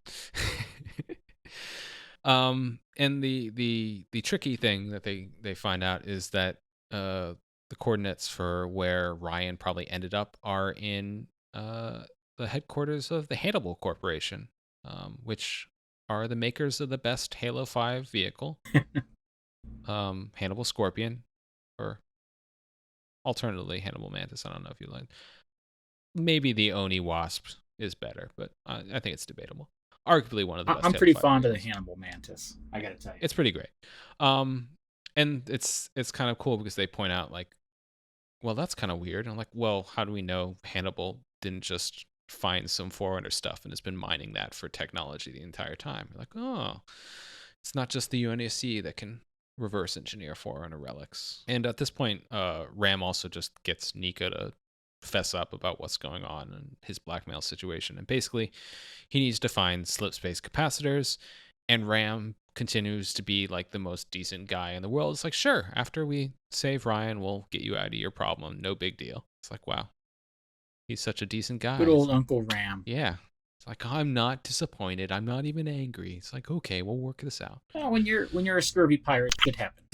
And the tricky thing that they find out is that the coordinates for where Ryan probably ended up are in the headquarters of the Hannibal Corporation, which are the makers of the best Halo 5 vehicle, Hannibal Scorpion, or alternatively Hannibal Mantis. I don't know if you like. Maybe the Oni Wasp is better, but I think it's debatable. Arguably one of the best. I'm pretty fond of the Hannibal Mantis, I gotta tell you. It's pretty great. And it's kind of cool because they point out, like, well, that's kind of weird. And I'm like, well, how do we know Hannibal didn't just find some Forerunner stuff and has been mining that for technology the entire time? You're like, oh, it's not just the UNSC that can reverse engineer Forerunner relics. And at this point, Ram also just gets Nika to fess up about what's going on and his blackmail situation. And basically, he needs to find slip space capacitors, and Ram continues to be like the most decent guy in the world. It's like, sure, after we save Ryan, we'll get you out of your problem. No big deal. It's like, wow, he's such a decent guy. Good old Uncle Ram. Yeah. It's like, I'm not disappointed. I'm not even angry. It's like, okay, we'll work this out. Well, when you're a scurvy pirate, it happens.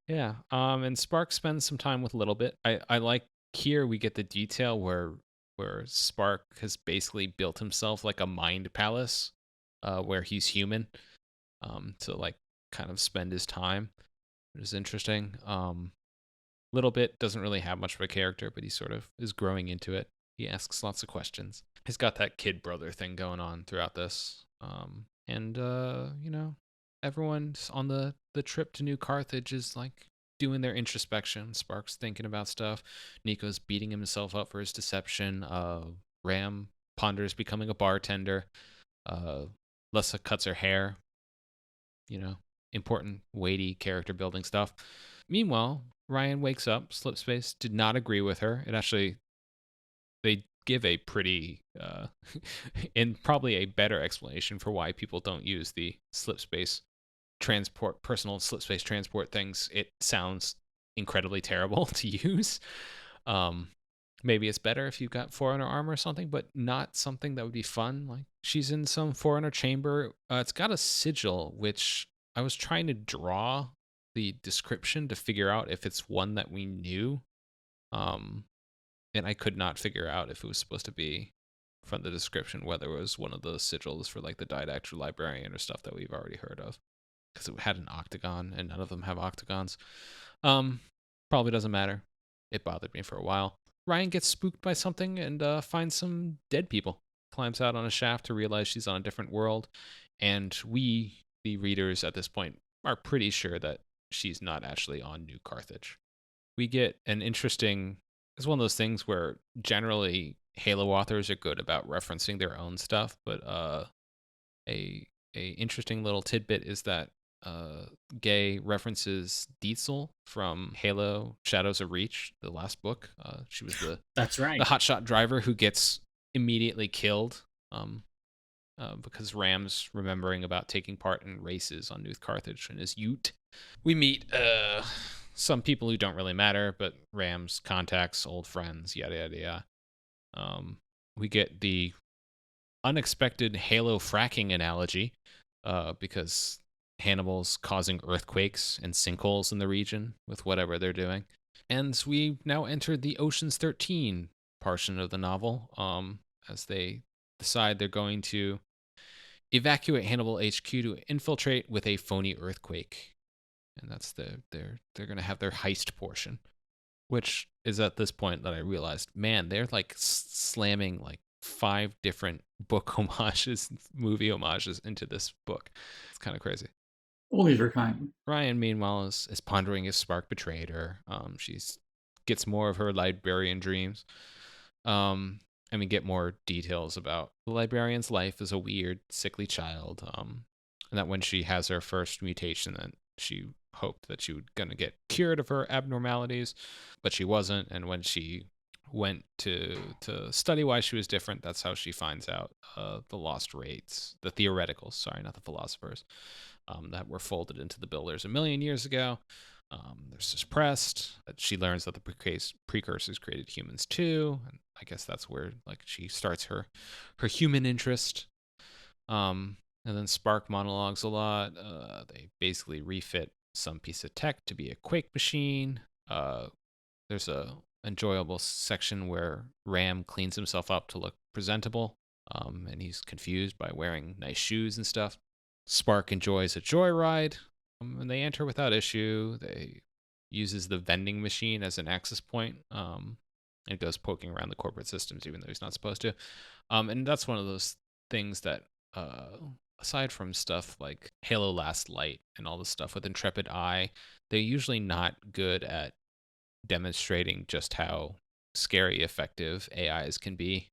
Yeah. And Spark spends some time with Littlebit. I like here we get the detail where Spark has basically built himself like a mind palace, where he's human, to like kind of spend his time, which is interesting. Littlebit doesn't really have much of a character, but he sort of is growing into it. He asks lots of questions. He's got that kid brother thing going on throughout this. And you know, everyone's on the trip to New Carthage is like doing their introspection. Spark's thinking about stuff. Nico's beating himself up for his deception. Ram ponders becoming a bartender. Lessa cuts her hair. You know, important, weighty character building stuff. Meanwhile, Ryan wakes up. Slipspace did not agree with her. It actually, they give a pretty, and probably a better explanation for why people don't use the slipspace transport, personal slipspace transport things. It sounds incredibly terrible to use. Maybe it's better if you've got Forerunner armor or something, but not something that would be fun. Like, she's in some Forerunner chamber. It's got a sigil, which I was trying to draw the description to figure out if it's one that we knew. And I could not figure out if it was supposed to be from the description, whether it was one of those sigils for like the Didactyl Librarian or stuff that we've already heard of. Because it had an octagon, and none of them have octagons. Probably doesn't matter. It bothered me for a while. Ryan gets spooked by something and finds some dead people. Climbs out on a shaft to realize she's on a different world. And we, the readers at this point, are pretty sure that she's not actually on New Carthage. We get an interesting... It's one of those things where generally Halo authors are good about referencing their own stuff, but a interesting little tidbit is that Gay references Dietzel from Halo Shadows of Reach, the last book. She was That's right. the hotshot driver who gets immediately killed because Ram's remembering about taking part in races on New Carthage in his ute. We meet some people who don't really matter, but Ram's contacts, old friends, yada, yada, yada. We get the unexpected Halo fracking analogy because Hannibal's causing earthquakes and sinkholes in the region with whatever they're doing. And we now enter the Ocean's 13 portion of the novel, as they decide they're going to evacuate Hannibal HQ to infiltrate with a phony earthquake. And that's they're going to have their heist portion, which is at this point that I realized, man, they're like slamming like 5 different book homages, movie homages into this book. It's kind of crazy. Only for kind. Ryan, meanwhile, is pondering if Spark betrayed her. She gets more of her librarian dreams. And we get more details about the librarian's life as a weird, sickly child. And that when she has her first mutation, that she hoped that she was going to get cured of her abnormalities, but she wasn't. And when she went to study why she was different, that's how she finds out the lost rates, the theoreticals, sorry, not the philosophers, that were folded into the builders a million years ago. They're suppressed. She learns that the precursors created humans too, and I guess that's where like she starts her human interest. And then Spark monologues a lot. They basically refit some piece of tech to be a quake machine. There's a enjoyable section where Ram cleans himself up to look presentable, and he's confused by wearing nice shoes and stuff. Spark enjoys a joyride, and they enter without issue. They uses the vending machine as an access point, and goes poking around the corporate systems even though he's not supposed to. And that's one of those things that, aside from stuff like Halo Last Light and all the stuff with Intrepid Eye, they're usually not good at demonstrating just how scary effective AIs can be.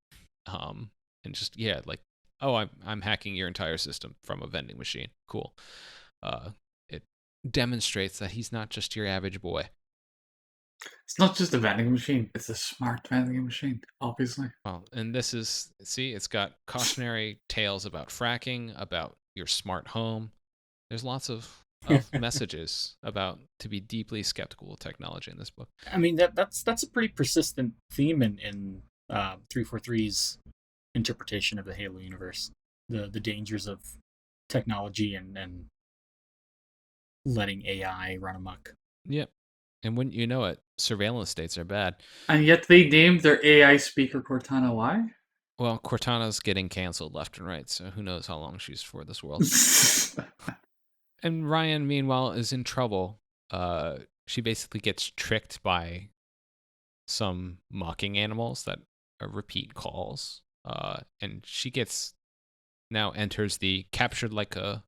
And just, yeah, like, oh, I'm hacking your entire system from a vending machine. Cool. It demonstrates that he's not just your average boy. It's not just a vending machine. It's a smart vending machine, obviously. Well, and this is, see, it's got cautionary tales about fracking, about your smart home. There's lots of messages about to be deeply skeptical of technology in this book. I mean, that's a pretty persistent theme in 343's interpretation of the Halo universe. The dangers of technology and letting AI run amok. Yep. And wouldn't you know it, surveillance states are bad. And yet they named their AI speaker Cortana. Why? Well, Cortana's getting canceled left and right, so who knows how long she's for this world. And Ryan, meanwhile, is in trouble. She basically gets tricked by some mocking animals that are repeat calls. And she now enters the captured like a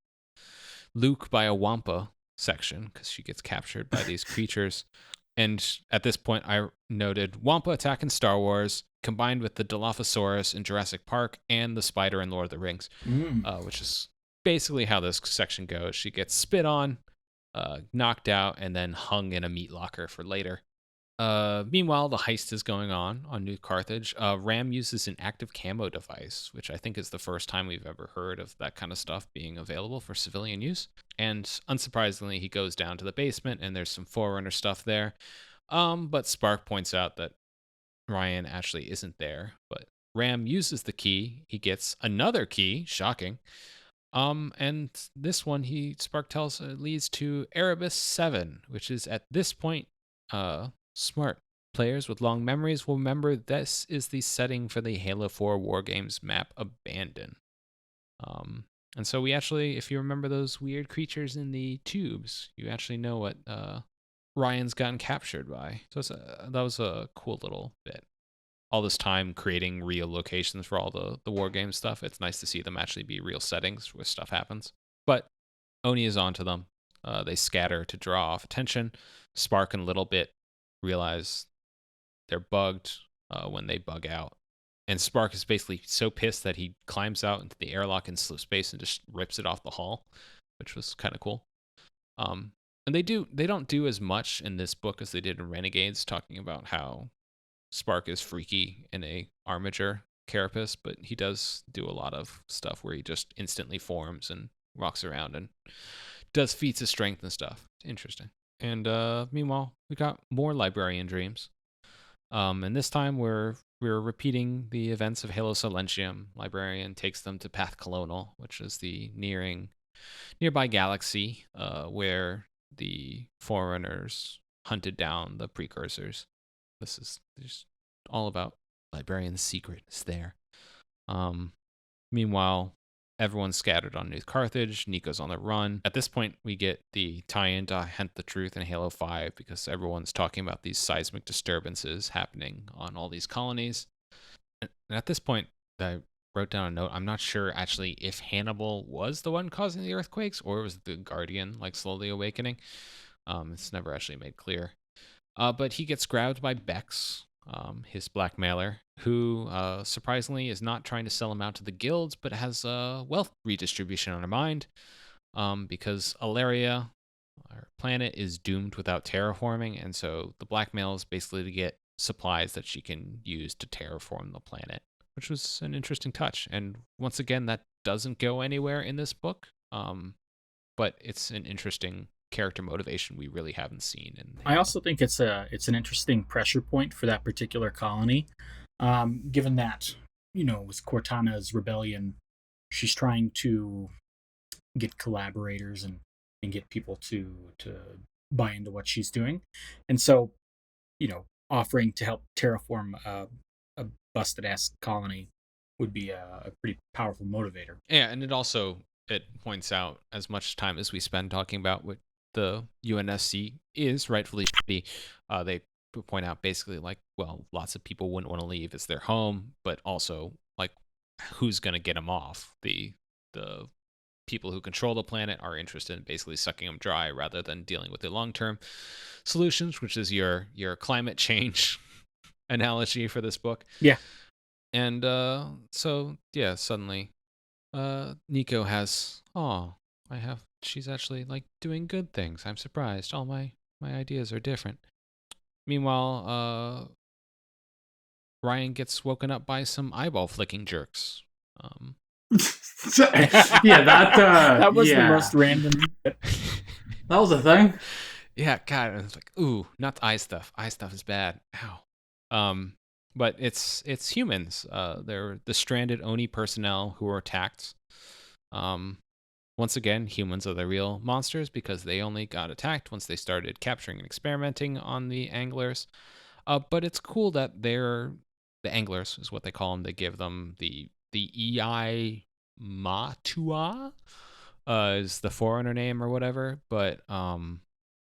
Luke by a Wampa section because she gets captured by these creatures. And at this point, I noted Wampa attack in Star Wars combined with the Dilophosaurus in Jurassic Park and the spider in Lord of the Rings, which is basically how this section goes. She gets spit on, knocked out, and then hung in a meat locker for later. Meanwhile, the heist is going on New Carthage. Ram uses an active camo device, which I think is the first time we've ever heard of that kind of stuff being available for civilian use. And unsurprisingly, he goes down to the basement, and there's some Forerunner stuff there. But Spark points out that Ryan actually isn't there. But Ram uses the key. He gets another key. Shocking. And this one, Spark tells leads to Erebus 7, which is at this point, smart players with long memories will remember this is the setting for the Halo 4 Wargames map Abandon. And so we actually, if you remember those weird creatures in the tubes, you actually know what Ryan's gotten captured by. So that was a cool little bit. All this time creating real locations for all the Wargame stuff. It's nice to see them actually be real settings where stuff happens. But Oni is onto them. They scatter to draw off attention. Spark and Little Bit realize they're bugged when they bug out. And Spark is basically so pissed that he climbs out into the airlock in slip space and just rips it off the hull, which was kind of cool. And they don't do as much in this book as they did in Renegades, talking about how Spark is freaky in a armature carapace, but he does do a lot of stuff where he just instantly forms and walks around and does feats of strength and stuff. It's interesting. And meanwhile, we got more librarian dreams. And this time we're repeating the events of Halo Silentium. Librarian takes them to Path Colonal, which is the nearby galaxy where the Forerunners hunted down the precursors. This is just all about Librarian's secret. It's there. Meanwhile, everyone's scattered on New Carthage. Nico's on the run. At this point, we get the tie-in to Hunt the Truth in Halo 5 because everyone's talking about these seismic disturbances happening on all these colonies. And at this point, I wrote down a note. I'm not sure actually if Hannibal was the one causing the earthquakes or was the Guardian slowly awakening. It's never actually made clear. But he gets grabbed by Bex, his blackmailer, who surprisingly is not trying to sell him out to the guilds, but has wealth redistribution on her mind because Alaria, our planet, is doomed without terraforming. And so the blackmail is basically to get supplies that she can use to terraform the planet, which was an interesting touch. And once again, that doesn't go anywhere in this book, but it's an interesting character motivation we really haven't seen. I also think it's an interesting pressure point for that particular colony, given that, with Cortana's rebellion, she's trying to get collaborators and get people to buy into what she's doing. And so, offering to help terraform a busted-ass colony would be a pretty powerful motivator. Yeah, and it points out, as much time as we spend talking about what the UNSC is rightfully shitty, they point out basically lots of people wouldn't want to leave. It's their home, but also who's going to get them off? The people who control the planet are interested in basically sucking them dry rather than dealing with the long-term solutions, which is your climate change analogy for this book. Yeah. And suddenly Nico has she's actually doing good things. I'm surprised. All my ideas are different. Meanwhile, Ryan gets woken up by some eyeball flicking jerks. Yeah, that that was the yeah. most random. That was a thing. Yeah, God, I was like, ooh, not the eye stuff. Eye stuff is bad. Ow. But it's humans. They're the stranded Oni personnel who are attacked. Once again, humans are the real monsters because they only got attacked once they started capturing and experimenting on the anglers. But it's cool that they're the anglers is what they call them. They give them the EI Matua is the Forerunner name or whatever. But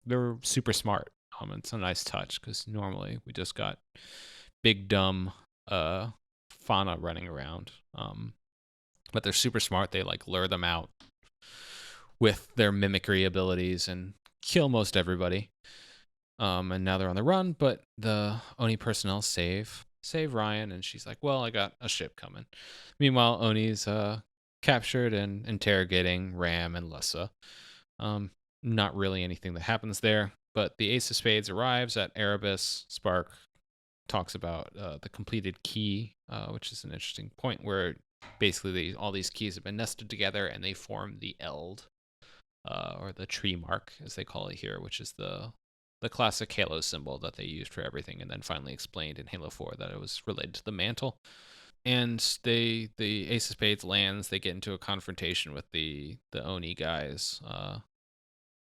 they're super smart. It's a nice touch because normally we just got big dumb fauna running around. But they're super smart. They like lure them out with their mimicry abilities and kill most everybody. And now they're on the run, but the Oni personnel save Ryan, and she's like, well, I got a ship coming. Meanwhile, Oni's captured and interrogating Ram and Lessa. Not really anything that happens there, but the Ace of Spades arrives at Erebus. Spark talks about the completed key, which is an interesting point where basically all these keys have been nested together and they form the Eld, or the tree mark, as they call it here, which is the classic Halo symbol that they used for everything, and then finally explained in Halo 4 that it was related to the mantle. And the Ace of Spades lands. They get into a confrontation with the Oni guys.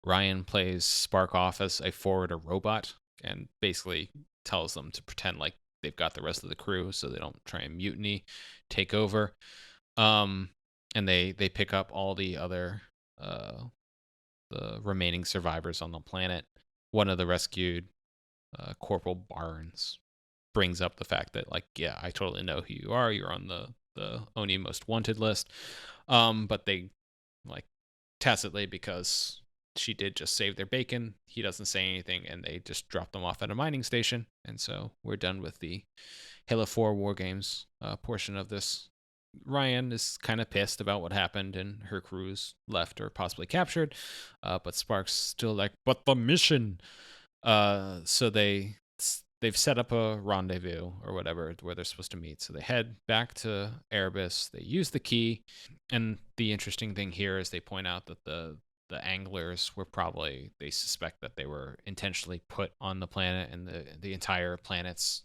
Ryan plays Spark off as a Forerunner robot and basically tells them to pretend like they've got the rest of the crew so they don't try and mutiny, take over. And they pick up all the other the remaining survivors on the planet. One of the rescued, Corporal Barnes, brings up the fact that, like, yeah, I totally know who you are. You're on the Oni most wanted list. But they, like, tacitly, because she did just save their bacon, he doesn't say anything, and they just drop them off at a mining station. And so we're done with the Halo 4 War Games portion of this. Ryan is kind of pissed about what happened and her crew's left or possibly captured, but Spark's still like, but the mission. So they've set up a rendezvous or whatever where they're supposed to meet. So they head back to Erebus. They use the key, and the interesting thing here is they point out that the anglers were probably, they suspect that they were intentionally put on the planet, and the entire planet's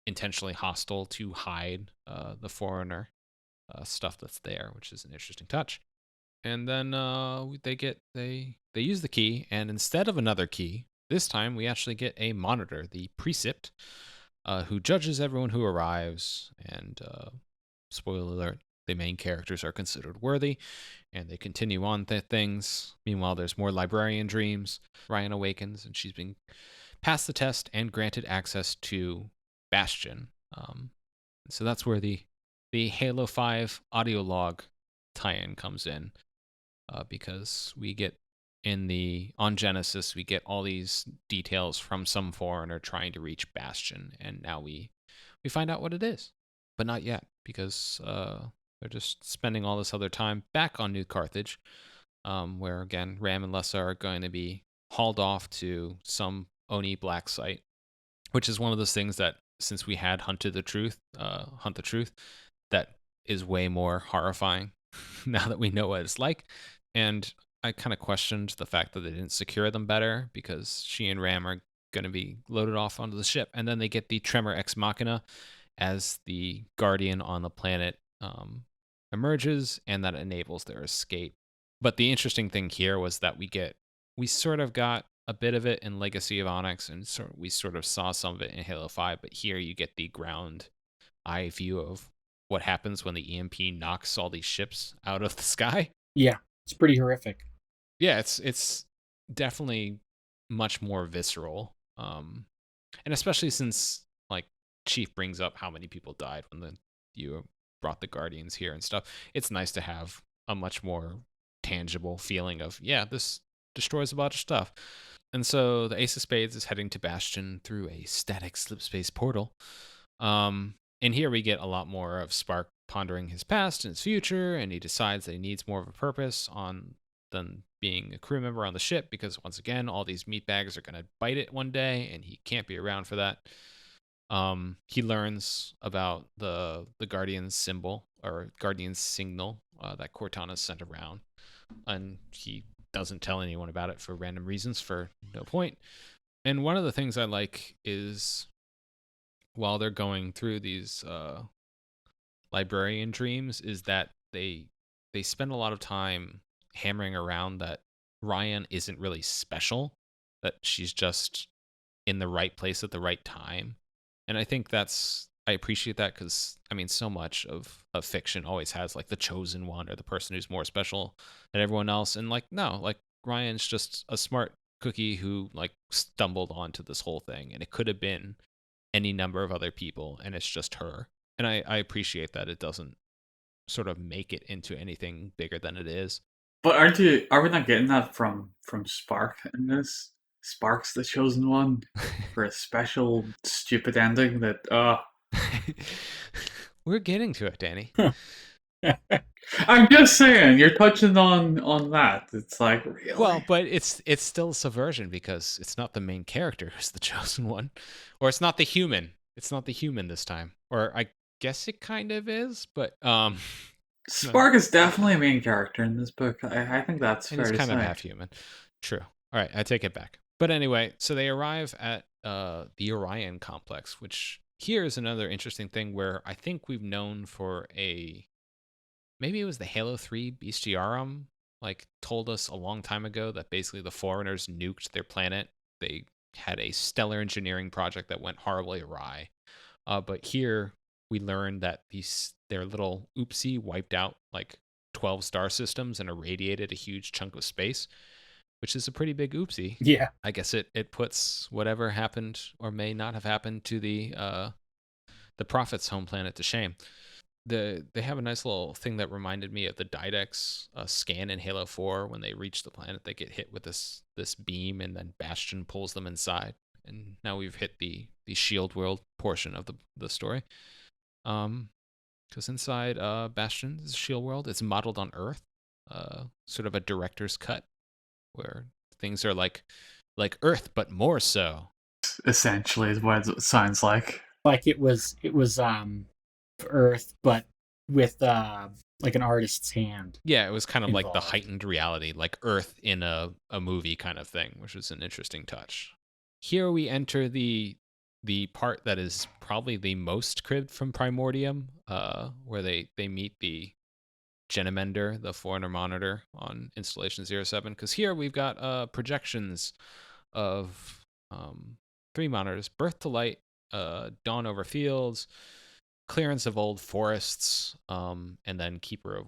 intentionally hostile to hide the Forerunner stuff that's there, which is an interesting touch. And then they use the key, and instead of another key, this time we actually get a monitor, the Precept, who judges everyone who arrives. And spoiler alert, the main characters are considered worthy, and they continue on things. Meanwhile, there's more librarian dreams. Ryan awakens, and she's been passed the test and granted access to Bastion. So that's where the Halo 5 audio log tie-in comes in, because we get on Genesis, we get all these details from some Forerunner trying to reach Bastion, and now we find out what it is, but not yet, because they're just spending all this other time back on New Carthage, where again Ram and Lessa are going to be hauled off to some Oni black site, which is one of those things that, since we had Hunt the Truth, that is way more horrifying now that we know what it's like. And I kind of questioned the fact that they didn't secure them better, because she and Ram are going to be loaded off onto the ship, and then they get the Tremor Ex Machina as the guardian on the planet emerges, and that enables their escape. But the interesting thing here was that we sort of got a bit of it in Legacy of Onyx, and we sort of saw some of it in Halo 5, but here you get the ground eye view of what happens when the EMP knocks all these ships out of the sky. Yeah, it's pretty horrific. Yeah, it's definitely much more visceral. And especially since, like, Chief brings up how many people died when you brought the Guardians here and stuff. It's nice to have a much more tangible feeling of, yeah, this destroys a bunch of stuff. And so the Ace of Spades is heading to Bastion through a static slipspace portal. And here we get a lot more of Spark pondering his past and his future, and he decides that he needs more of a purpose than being a crew member on the ship, because once again, all these meatbags are going to bite it one day, and he can't be around for that. He learns about the Guardian's symbol or Guardian's signal that Cortana sent around, and he doesn't tell anyone about it for random reasons for no point. And one of the things I like is while they're going through these librarian dreams is that they spend a lot of time hammering around that Ryan isn't really special, that she's just in the right place at the right time. And I think I appreciate that because I mean, so much of fiction always has like the chosen one or the person who's more special than everyone else. And like, no, like Ryan's just a smart cookie who like stumbled onto this whole thing, and it could have been any number of other people, and it's just her. And I appreciate that it doesn't sort of make it into anything bigger than it is. But are we not getting that from Spark in this? Spark's the chosen one for a special stupid ending that We're getting to it, Danny. I'm just saying, you're touching on that. It's like, really? Well, but it's still subversion because it's not the main character who's the chosen one, or it's not the human. It's not the human this time, or I guess it kind of is, but Spark is definitely a main character in this book. I think that's and fair he's to kind of say. half human. True. All right, I take it back. But anyway, so they arrive at the Orion complex, which here is another interesting thing where I think we've known for maybe it was the Halo 3 bestiarum, like told us a long time ago that basically the Forerunners nuked their planet. They had a stellar engineering project that went horribly awry. But here we learned that their little oopsie wiped out like 12 star systems and irradiated a huge chunk of space, which is a pretty big oopsie. Yeah. I guess it puts whatever happened or may not have happened to the Prophet's home planet to shame. They have a nice little thing that reminded me of the Didex scan in Halo 4. When they reach the planet, they get hit with this beam, and then Bastion pulls them inside. And now we've hit the Shield World portion of the story. Because inside Bastion's Shield World, it's modeled on Earth, sort of a director's cut, where things are like Earth, but more so. Essentially, is what it sounds like. Like it was Earth, but with like an artist's hand. Yeah, it was kind of involved. like the heightened reality, like Earth in a movie kind of thing, which was an interesting touch. Here we enter the part that is probably the most cribbed from Primordium, where they meet the Genamender, the Forerunner monitor on Installation 07. Because here we've got projections of 3 monitors: Birth to Light, Dawn over Fields, Clearance of Old Forests, and then Keeper of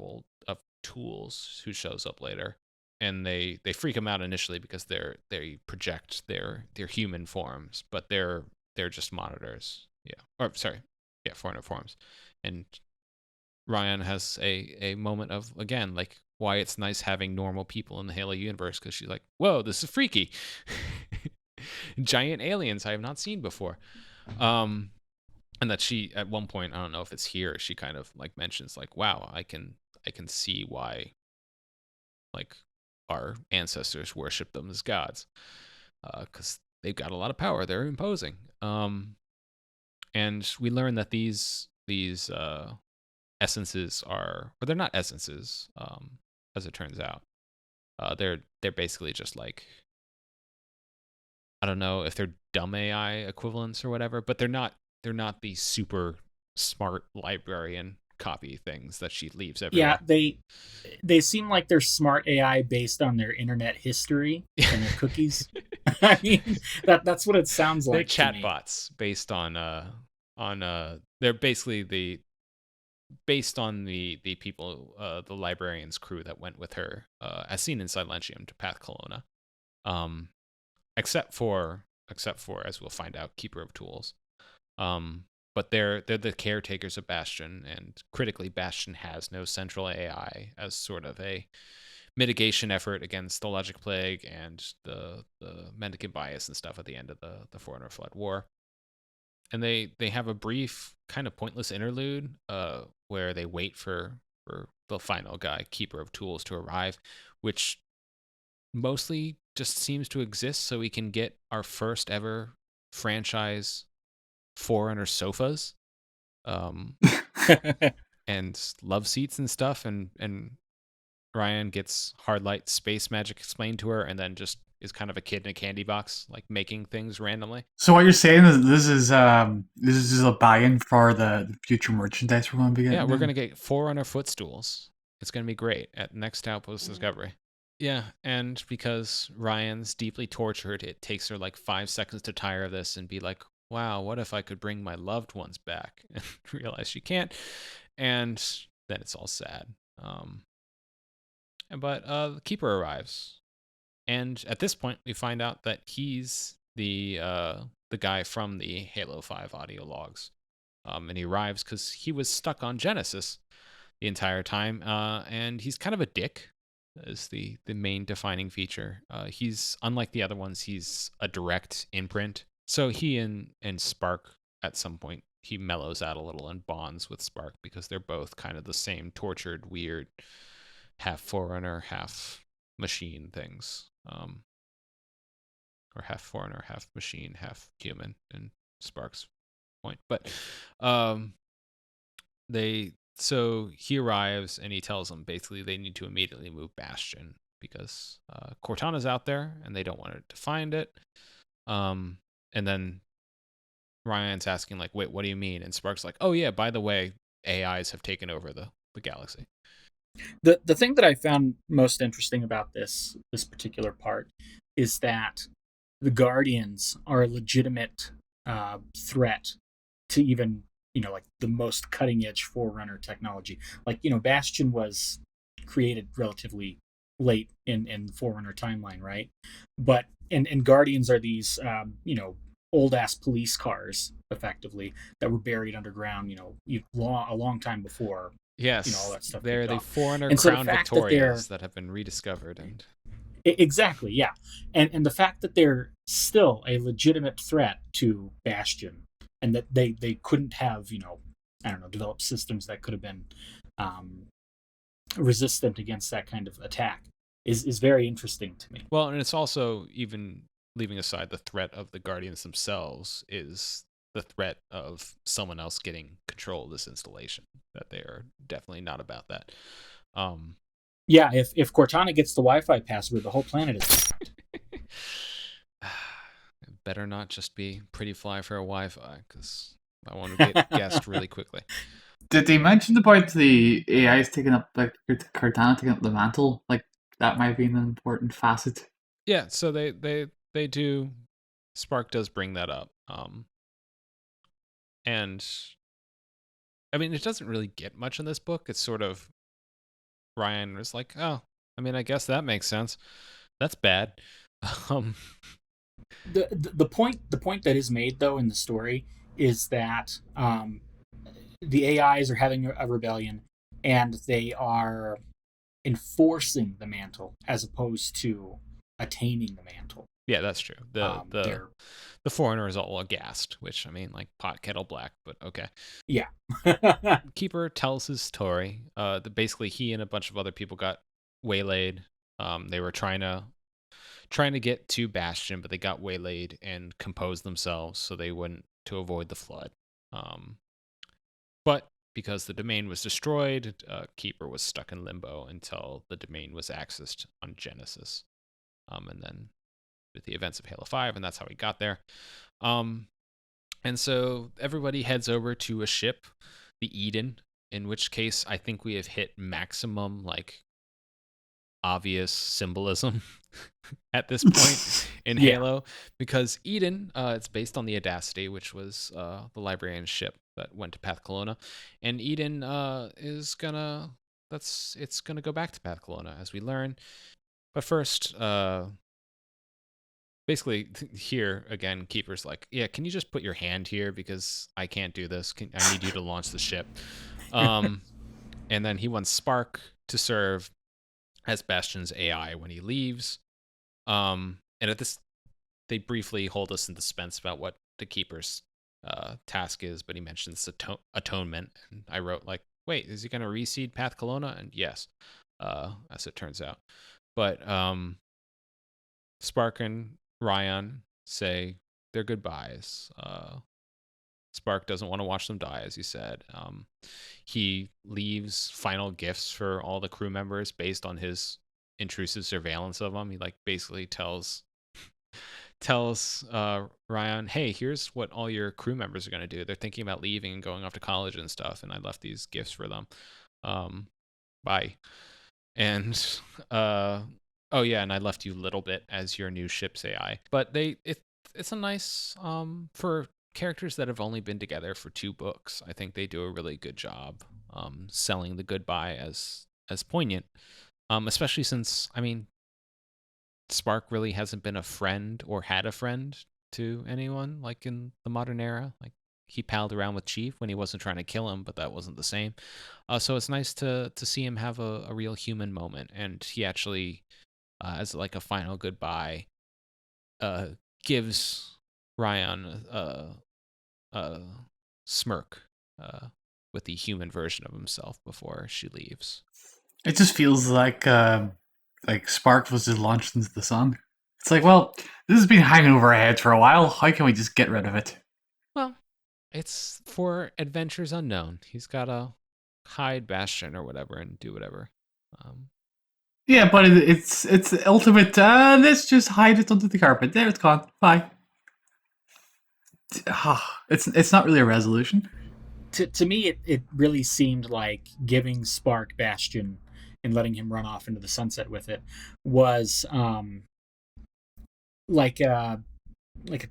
Tools, who shows up later. And they freak them out initially because they project their human forms, but they're just monitors. Yeah. Or sorry. Yeah, Forerunner forms. And Ryan has a moment of, again, like, why it's nice having normal people in the Halo universe, because she's like, whoa, this is freaky. Giant aliens I have not seen before. And that she, at one point, I don't know if it's here, she kind of like mentions like, wow, I can see why like our ancestors worship them as gods, because they've got a lot of power. They're imposing. And we learn that these essences are, or they're not essences, as it turns out. They're basically just like, I don't know if they're dumb AI equivalents or whatever, but they're not the super smart librarian copy things that she leaves everywhere. Yeah, they seem like they're smart AI based on their internet history and their cookies. I mean, that's what it sounds like. They're chatbots based on they're basically based on the people, the librarian's crew that went with her, as seen in Silentium, to Path Colonna. Except for, as we'll find out, Keeper of Tools. But they're the caretakers of Bastion, and critically, Bastion has no central AI as sort of a mitigation effort against the Logic Plague and the Mendicant Bias and stuff at the end of the Forerunner Flood War. And they have a brief, kind of pointless interlude where they wait for the final guy, Keeper of Tools, to arrive, which mostly just seems to exist so we can get our first ever franchise Forerunner sofas, um, and love seats and stuff, and Ryan gets hard light space magic explained to her, and then just is kind of a kid in a candy box, like making things randomly. So what you're saying is this is just a buy-in for the future merchandise we're going to be getting. Yeah, we're gonna get Forerunner footstools. It's gonna be great at Next Outpost Discovery. Yeah, and because Ryan's deeply tortured, it takes her like 5 seconds to tire of this and be like, wow, what if I could bring my loved ones back? And realize she can't. And then it's all sad. But the Keeper arrives. And at this point, we find out that he's the guy from the Halo 5 audio logs. And he arrives because he was stuck on Genesis the entire time. And he's kind of a dick, is the main defining feature. He's, unlike the other ones, he's a direct imprint. So he and Spark, at some point, he mellows out a little and bonds with Spark because they're both kind of the same tortured, weird, half Forerunner, half machine things. Or half Forerunner, half machine, half human in Spark's point. But so he arrives and he tells them basically they need to immediately move Bastion because Cortana's out there and they don't want it to find it. And then Ryan's asking like, wait, what do you mean? And Spark's like, oh yeah, by the way, AIs have taken over the galaxy. The thing that I found most interesting about this particular part is that the Guardians are a legitimate threat to even, like the most cutting edge Forerunner technology. Like, Bastion was created relatively late in the Forerunner timeline, right? But and Guardians are these old ass police cars, effectively, that were buried underground, a long time before. Yes, all that stuff. They're the Forerunner so Crown Victorias that have been rediscovered. And exactly, yeah. And the fact that they're still a legitimate threat to Bastion, and that they couldn't have, developed systems that could have been resistant against that kind of attack is very interesting to me. Well, and it's also, even leaving aside the threat of the Guardians themselves, is the threat of someone else getting control of this installation, that they are definitely not about that. Yeah, if Cortana gets the Wi-Fi password, the whole planet is better not just be pretty fly for a Wi-Fi, because I want to get guessed really quickly. Did they mention about the AIs taking up, like Cortana taking up the mantle? Like that might be an important facet. Yeah, so they do. Spark does bring that up. And I mean, it doesn't really get much in this book. It's sort of Ryan was like, oh, I mean, I guess that makes sense. That's bad. The point that is made though in the story is that the AIs are having a rebellion and they are enforcing the mantle as opposed to attaining the mantle. Yeah, that's true. The Forerunner is all aghast, which, I mean, like pot kettle black, but okay. Yeah. Keeper tells his story. That basically he and a bunch of other people got waylaid. They were trying to get to Bastion, but they got waylaid and composed themselves so they wouldn't, to avoid the flood. But because the domain was destroyed, Keeper was stuck in limbo until the domain was accessed on Genesis. And then with the events of Halo 5, and that's how he got there. And so everybody heads over to a ship, the Eden, in which case I think we have hit maximum, like, obvious symbolism at this point in Halo, because Eden, it's based on the Audacity, which was the librarian's ship that went to Path Colonna, and Eden is gonna go back to Path Colonna, as we learn. But first, basically here again, Keeper's like, yeah, can you just put your hand here because I can't do this. I need you to launch the ship. And then he wants Spark to serve as Bastion's AI when he leaves. And at this, they briefly hold us in suspense about what the Keeper's task is, but he mentions atonement. And I wrote like, wait, is he going to reseed Path Colonna? And yes, as it turns out. But Spark and Ryan say their goodbyes. Spark doesn't want to watch them die, as you said. He leaves final gifts for all the crew members based on his intrusive surveillance of them. He like basically tells Ryan, hey, here's what all your crew members are going to do. They're thinking about leaving and going off to college and stuff, and I left these gifts for them. Bye. And oh yeah, and I left you Little Bit as your new ship's AI. But it's a nice for characters that have only been together for 2 books. I think they do a really good job selling the goodbye as poignant. Especially since, I mean, Spark really hasn't been a friend or had a friend to anyone like in the modern era. Like he palled around with Chief when he wasn't trying to kill him, but that wasn't the same. So it's nice to see him have a real human moment, and he actually, as like a final goodbye, gives Ryan a smirk with the human version of himself before she leaves. It just feels like Spark was just launched into the sun. It's like, well, this has been hanging over our heads for a while. How can we just get rid of it? Well, it's for adventures unknown. He's got to hide Bastion or whatever and do whatever. Yeah, but it's the ultimate. Let's just hide it under the carpet. There, it's gone. Bye. It's not really a resolution. To me, it really seemed like giving Spark Bastion and letting him run off into the sunset with it was like a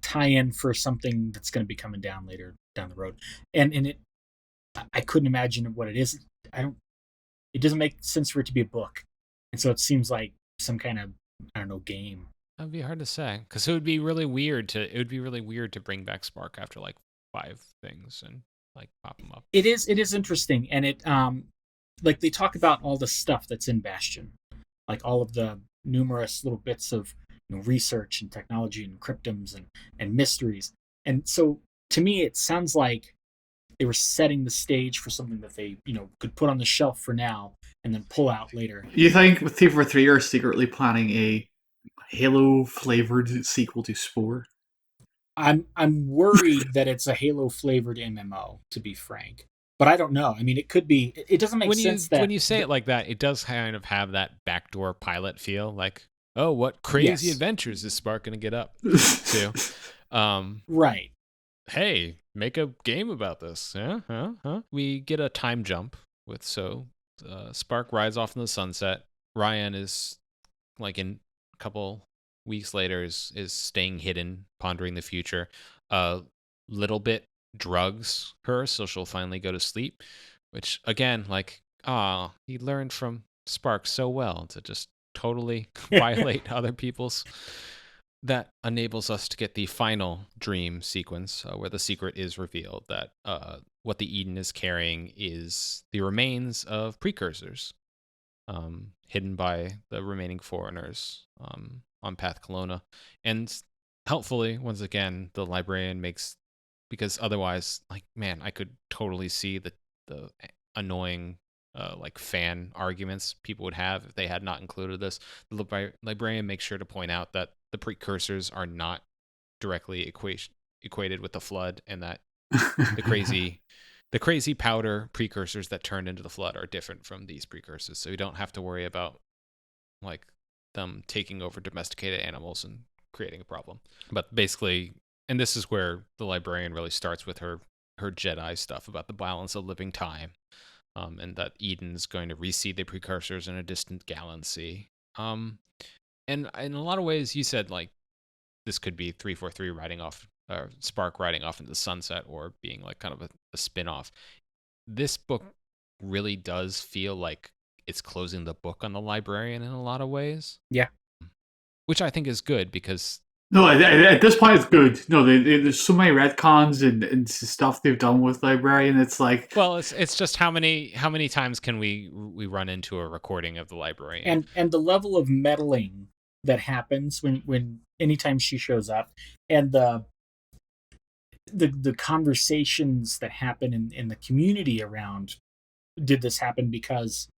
tie-in for something that's going to be coming down later down the road. And it, I couldn't imagine what it is. It doesn't make sense for it to be a book, and so it seems like some kind of, I don't know, game. That'd be hard to say, because it would be really weird to bring back Spark after like 5 things and like pop him up. It is interesting, and it like they talk about all the stuff that's in Bastion, like all of the numerous little bits of research and technology and cryptums and mysteries. And so to me, it sounds like they were setting the stage for something that they could put on the shelf for now and then pull out later. You think Thiever 3 are secretly planning a Halo flavored sequel to Spore? I'm worried that it's a Halo flavored MMO, to be frank. But I don't know. I mean, it could be. It doesn't make sense that when you say it like that, it does kind of have that backdoor pilot feel. Like, oh, what crazy adventures is Spark going to get up to? Right. Hey, make a game about this. Yeah, huh? We get a time jump with Spark rides off in the sunset. Ryan is like in a couple weeks later is staying hidden, pondering the future. Little Bit drugs her so she'll finally go to sleep, which again, like, he learned from Spark so well to just totally violate other people's. That enables us to get the final dream sequence where the secret is revealed that what the Eden is carrying is the remains of precursors hidden by the remaining Forerunners on Path Kelowna. And helpfully, once again, the librarian makes, because otherwise, like, man, I could totally see the annoying like fan arguments people would have if they had not included this. The librarian makes sure to point out that the precursors are not directly equated with the flood, and that the crazy powder precursors that turned into the flood are different from these precursors. So you don't have to worry about like them taking over domesticated animals and creating a problem. But basically, and this is where the librarian really starts with her Jedi stuff about the balance of living time, and that Eden's going to reseed the precursors in a distant galaxy. And in a lot of ways, you said like this could be 343 riding off, or Spark riding off into the sunset, or being like kind of a spin-off. This book really does feel like it's closing the book on the librarian in a lot of ways. Yeah. Which I think is good, because no, at this point it's good. No, there's so many retcons and stuff they've done with librarian. It's like, well, it's just how many times can we run into a recording of the librarian, and the level of meddling that happens when anytime she shows up, and the conversations that happen in the community around, did this happen because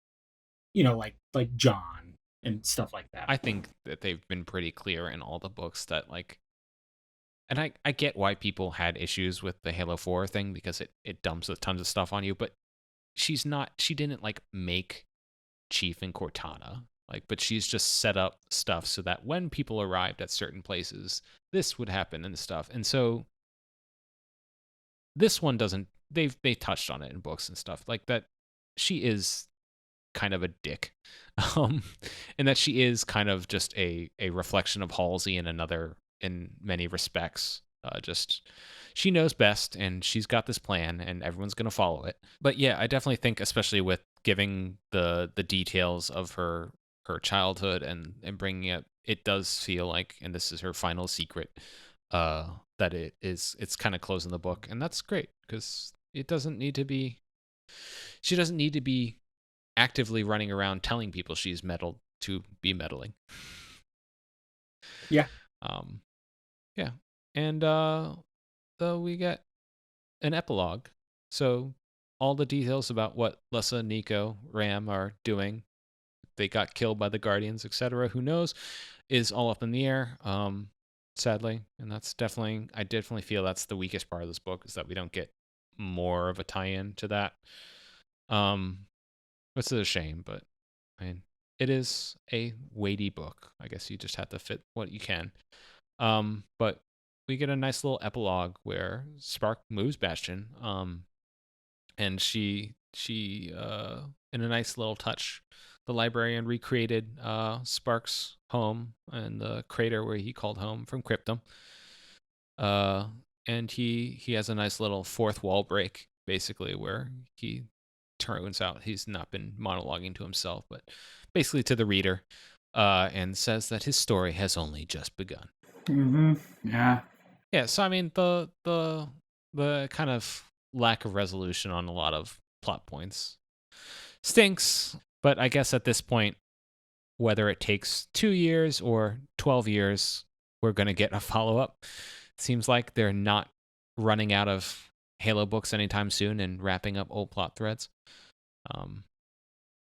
like John and stuff like that. I think that they've been pretty clear in all the books that like and I get why people had issues with the Halo 4 thing because it dumps a tons of stuff on you, but she didn't like make Chief and Cortana. Like, but she's just set up stuff so that when people arrived at certain places, this would happen and stuff. And so this one doesn't. They touched on it in books and stuff like that. She is kind of a dick, and that she is kind of just a reflection of Halsey in many respects. Just she knows best, and she's got this plan, and everyone's gonna follow it. But yeah, I definitely think, especially with giving the details of her childhood and bringing it does feel like, and this is her final secret, that it's kind of closing the book, and that's great because it doesn't need to be. She doesn't need to be actively running around telling people she's meddled to be meddling. Yeah. Yeah. And though we get an epilogue. So all the details about what Lessa, Nico, Ram are doing, they got killed by the Guardians, etc. Who knows? Is all up in the air. Sadly. And that's I definitely feel that's the weakest part of this book, is that we don't get more of a tie-in to that. Which is a shame, but I mean, it is a weighty book. I guess you just have to fit what you can. But we get a nice little epilogue where Spark moves Bastion, and she in a nice little touch, the librarian recreated Spark's home and the crater where he called home from Cryptum. And he has a nice little fourth wall break, basically, where he turns out he's not been monologuing to himself, but basically to the reader, and says that his story has only just begun. Mm-hmm. Yeah. Yeah. So I mean, the kind of lack of resolution on a lot of plot points stinks. But I guess at this point, whether it takes 2 years or 12 years, we're gonna get a follow up. Seems like they're not running out of Halo books anytime soon and wrapping up old plot threads.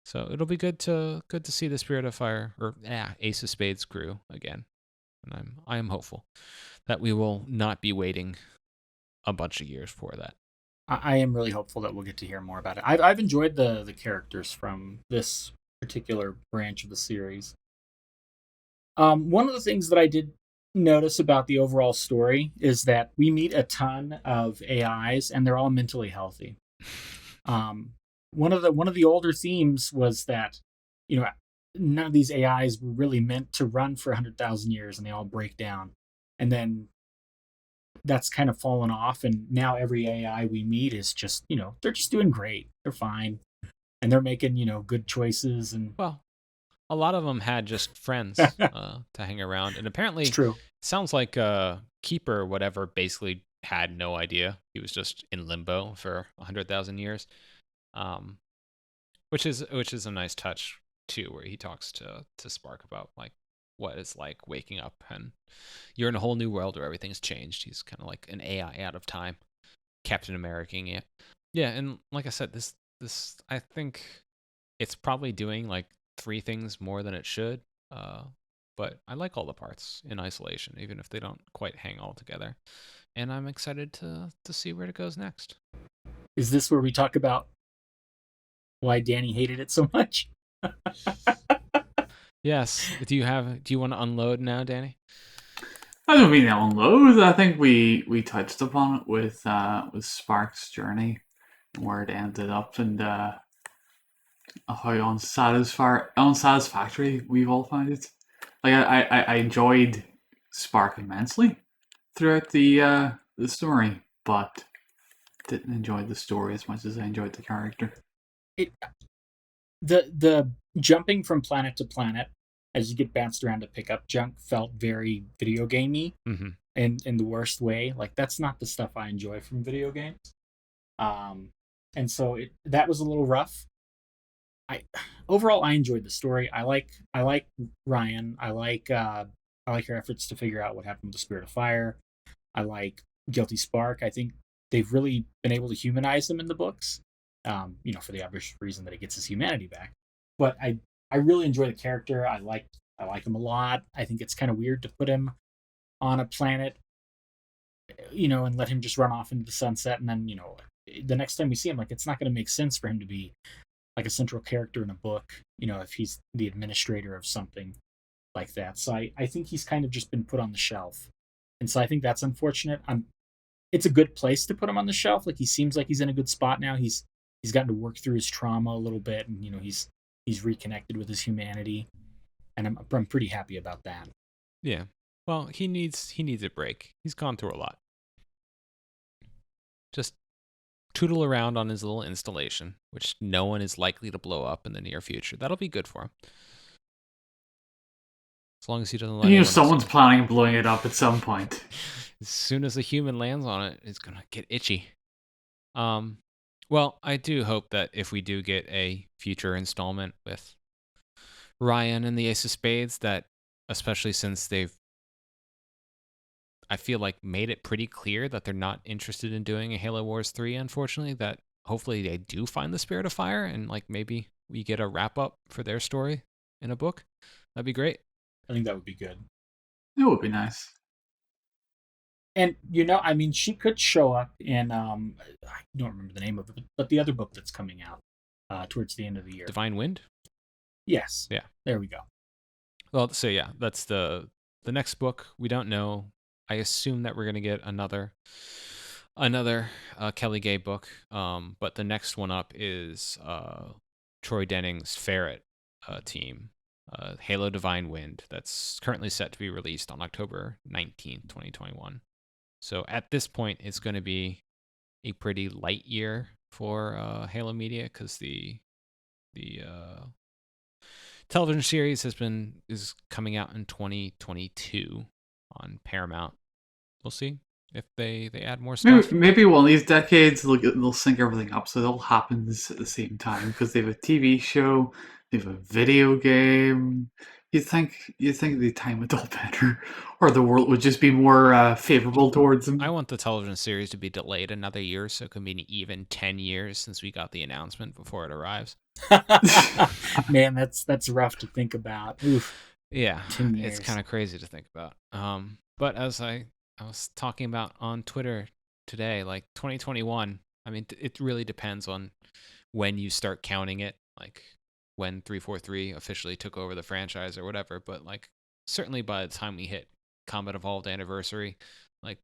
So it'll be good to see the Spirit of Fire, or Ace of Spades crew again, and I am hopeful that we will not be waiting a bunch of years for that. I am really hopeful that we'll get to hear more about it. I've enjoyed the characters from this particular branch of the series. One of the things that I did notice about the overall story is that we meet a ton of AIs, and they're all mentally healthy. One of the older themes was that, none of these AIs were really meant to run for 100,000 years, and they all break down, and then that's kind of fallen off. And now every AI we meet is just, they're just doing great. They're fine, and they're making good choices. And well, a lot of them had just friends to hang around, and apparently, it's true. Sounds like Keeper, whatever, basically had no idea. He was just in limbo for 100,000 years. Which is a nice touch too, where he talks to Spark about like what it's like waking up and you're in a whole new world where everything's changed. He's kind of like an AI out of time, Captain American it. Yeah, and like I said, this I think it's probably doing like 3 things more than it should. But I like all the parts in isolation, even if they don't quite hang all together. And I'm excited to see where it goes next. Is this where we talk about why Dani hated it so much? Yes. Do you want to unload now, Dani? I don't mean to unload. I think we touched upon it with Spark's journey, where it ended up, and how unsatisfactory we've all found it. Like I enjoyed Spark immensely throughout the story, but didn't enjoy the story as much as I enjoyed the character. The jumping from planet to planet as you get bounced around to pick up junk felt very video gamey, mm-hmm. in the worst way. Like, that's not the stuff I enjoy from video games. And so that was a little rough. Overall I enjoyed the story. I like Ryan. I like her efforts to figure out what happened with the Spirit of Fire. I like Guilty Spark. I think they've really been able to humanize him in the books. For the obvious reason that he gets his humanity back. But I really enjoy the character. I like him a lot. I think it's kind of weird to put him on a planet and let him just run off into the sunset, and then the next time we see him, like, it's not going to make sense for him to be like a central character in a book, if he's the administrator of something like that. So I think he's kind of just been put on the shelf, and so I think that's unfortunate. It's a good place to put him on the shelf. Like, he seems like he's in a good spot now. He's gotten to work through his trauma a little bit, and he's reconnected with his humanity, and I'm pretty happy about that. Yeah. Well, he needs a break. He's gone through a lot. Just tootle around on his little installation, which no one is likely to blow up in the near future. That'll be good for him. As long as he doesn't let someone's planning on blowing it up at some point. As soon as a human lands on it, it's gonna get itchy. Well, I do hope that if we do get a future installment with Ryan and the Ace of Spades, that especially since they've, I feel like, made it pretty clear that they're not interested in doing a Halo Wars 3, unfortunately, that hopefully they do find the Spirit of Fire and like maybe we get a wrap up for their story in a book. That'd be great. I think that would be good. It would be nice. And, she could show up in, I don't remember the name of it, but the other book that's coming out towards the end of the year. Divine Wind? Yes. Yeah. There we go. Well, so yeah, that's the next book. We don't know. I assume that we're going to get another Kelly Gay book. But the next one up is Troy Denning's Ferret team. Halo Divine Wind, that's currently set to be released on October 19th, 2021. So at this point, it's going to be a pretty light year for Halo Media because the television series is coming out in 2022 on Paramount. We'll see if they add more stuff. Maybe one of these decades they'll sync everything up so it all happens at the same time because they have a TV show, they have a video game. You'd think they'd time it all better, or the world would just be more favorable towards them. I want the television series to be delayed another year, so it could be even 10 years since we got the announcement before it arrives. Man, that's rough to think about. Oof. Yeah, it's kind of crazy to think about. But as I was talking about on Twitter today, like 2021, I mean, it really depends on when you start counting it, like when 343 officially took over the franchise or whatever. But like, certainly by the time we hit Combat Evolved Anniversary, like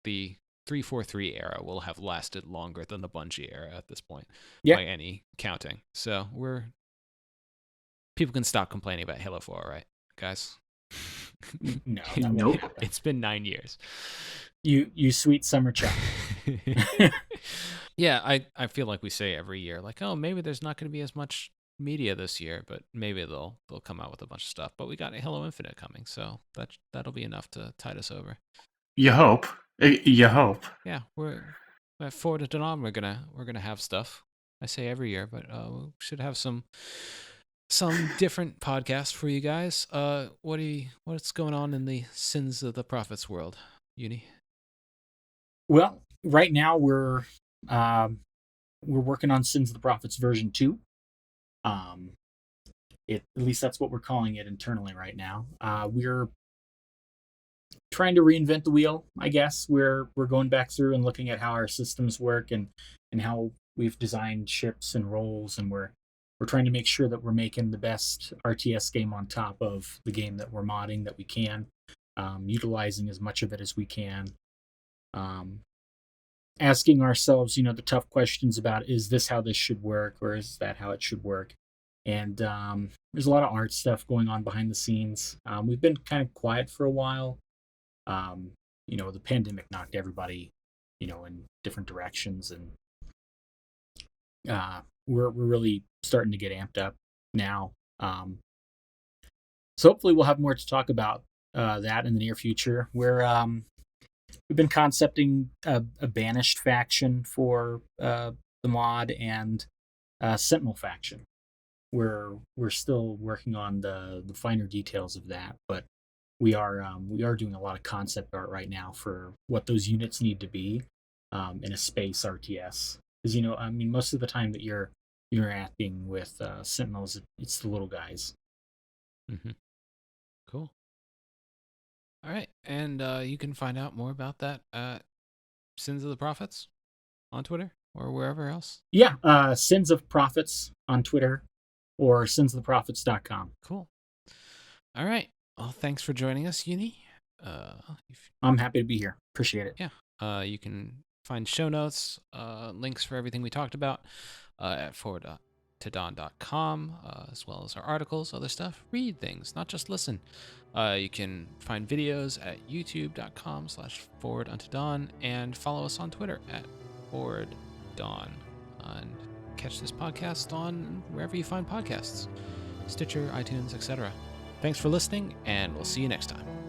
the 343 era will have lasted longer than the Bungie era at this point, by any counting. So people can stop complaining about Halo 4, right, guys? No, nope. It's been 9 years. You sweet summer child. Yeah, I feel like we say every year, like, oh, maybe there's not going to be as much media this year, but maybe they'll come out with a bunch of stuff. But we got a Halo Infinite coming, so that'll be enough to tide us over. You hope. Yeah, we're at Forward to Dawn. We're gonna have stuff. I say every year, but we should have some different podcasts for you guys. What's going on in the Sins of the Prophets world, Uni? Well, right now we're working on Sins of the Prophets version 2. At least that's what we're calling it internally right now. We're trying to reinvent the wheel, I guess. We're going back through and looking at how our systems work and how we've designed ships and roles, and we're trying to make sure that we're making the best RTS game on top of the game that we're modding that we can, utilizing as much of it as we can. Asking ourselves, the tough questions about, is this how this should work, or is that how it should work? And there's a lot of art stuff going on behind the scenes. We've been kind of quiet for a while. The pandemic knocked everybody, in different directions, and we're really starting to get amped up now. So hopefully we'll have more to talk about that in the near future. We've been concepting a Banished faction for the mod and Sentinel faction. We're still working on the finer details of that, but we are doing a lot of concept art right now for what those units need to be in a space RTS. Because most of the time that you're interacting with Sentinels, it's the little guys. Mm-hmm. Cool. All right. And you can find out more about that at Sins of the Prophets on Twitter or wherever else. Yeah, Sins of Prophets on Twitter or sinsoftheprophets.com. Cool. All right. Well, thanks for joining us, Uni. I'm happy to be here. Appreciate it. Yeah. You can find show notes, links for everything we talked about at forwardtodon.com, as well as our articles, other stuff. Read things, not just listen. You can find videos at youtube.com/forwarduntodon and follow us on Twitter at forwarddon. And catch this podcast on wherever you find podcasts, Stitcher, iTunes, etc. Thanks for listening, and we'll see you next time.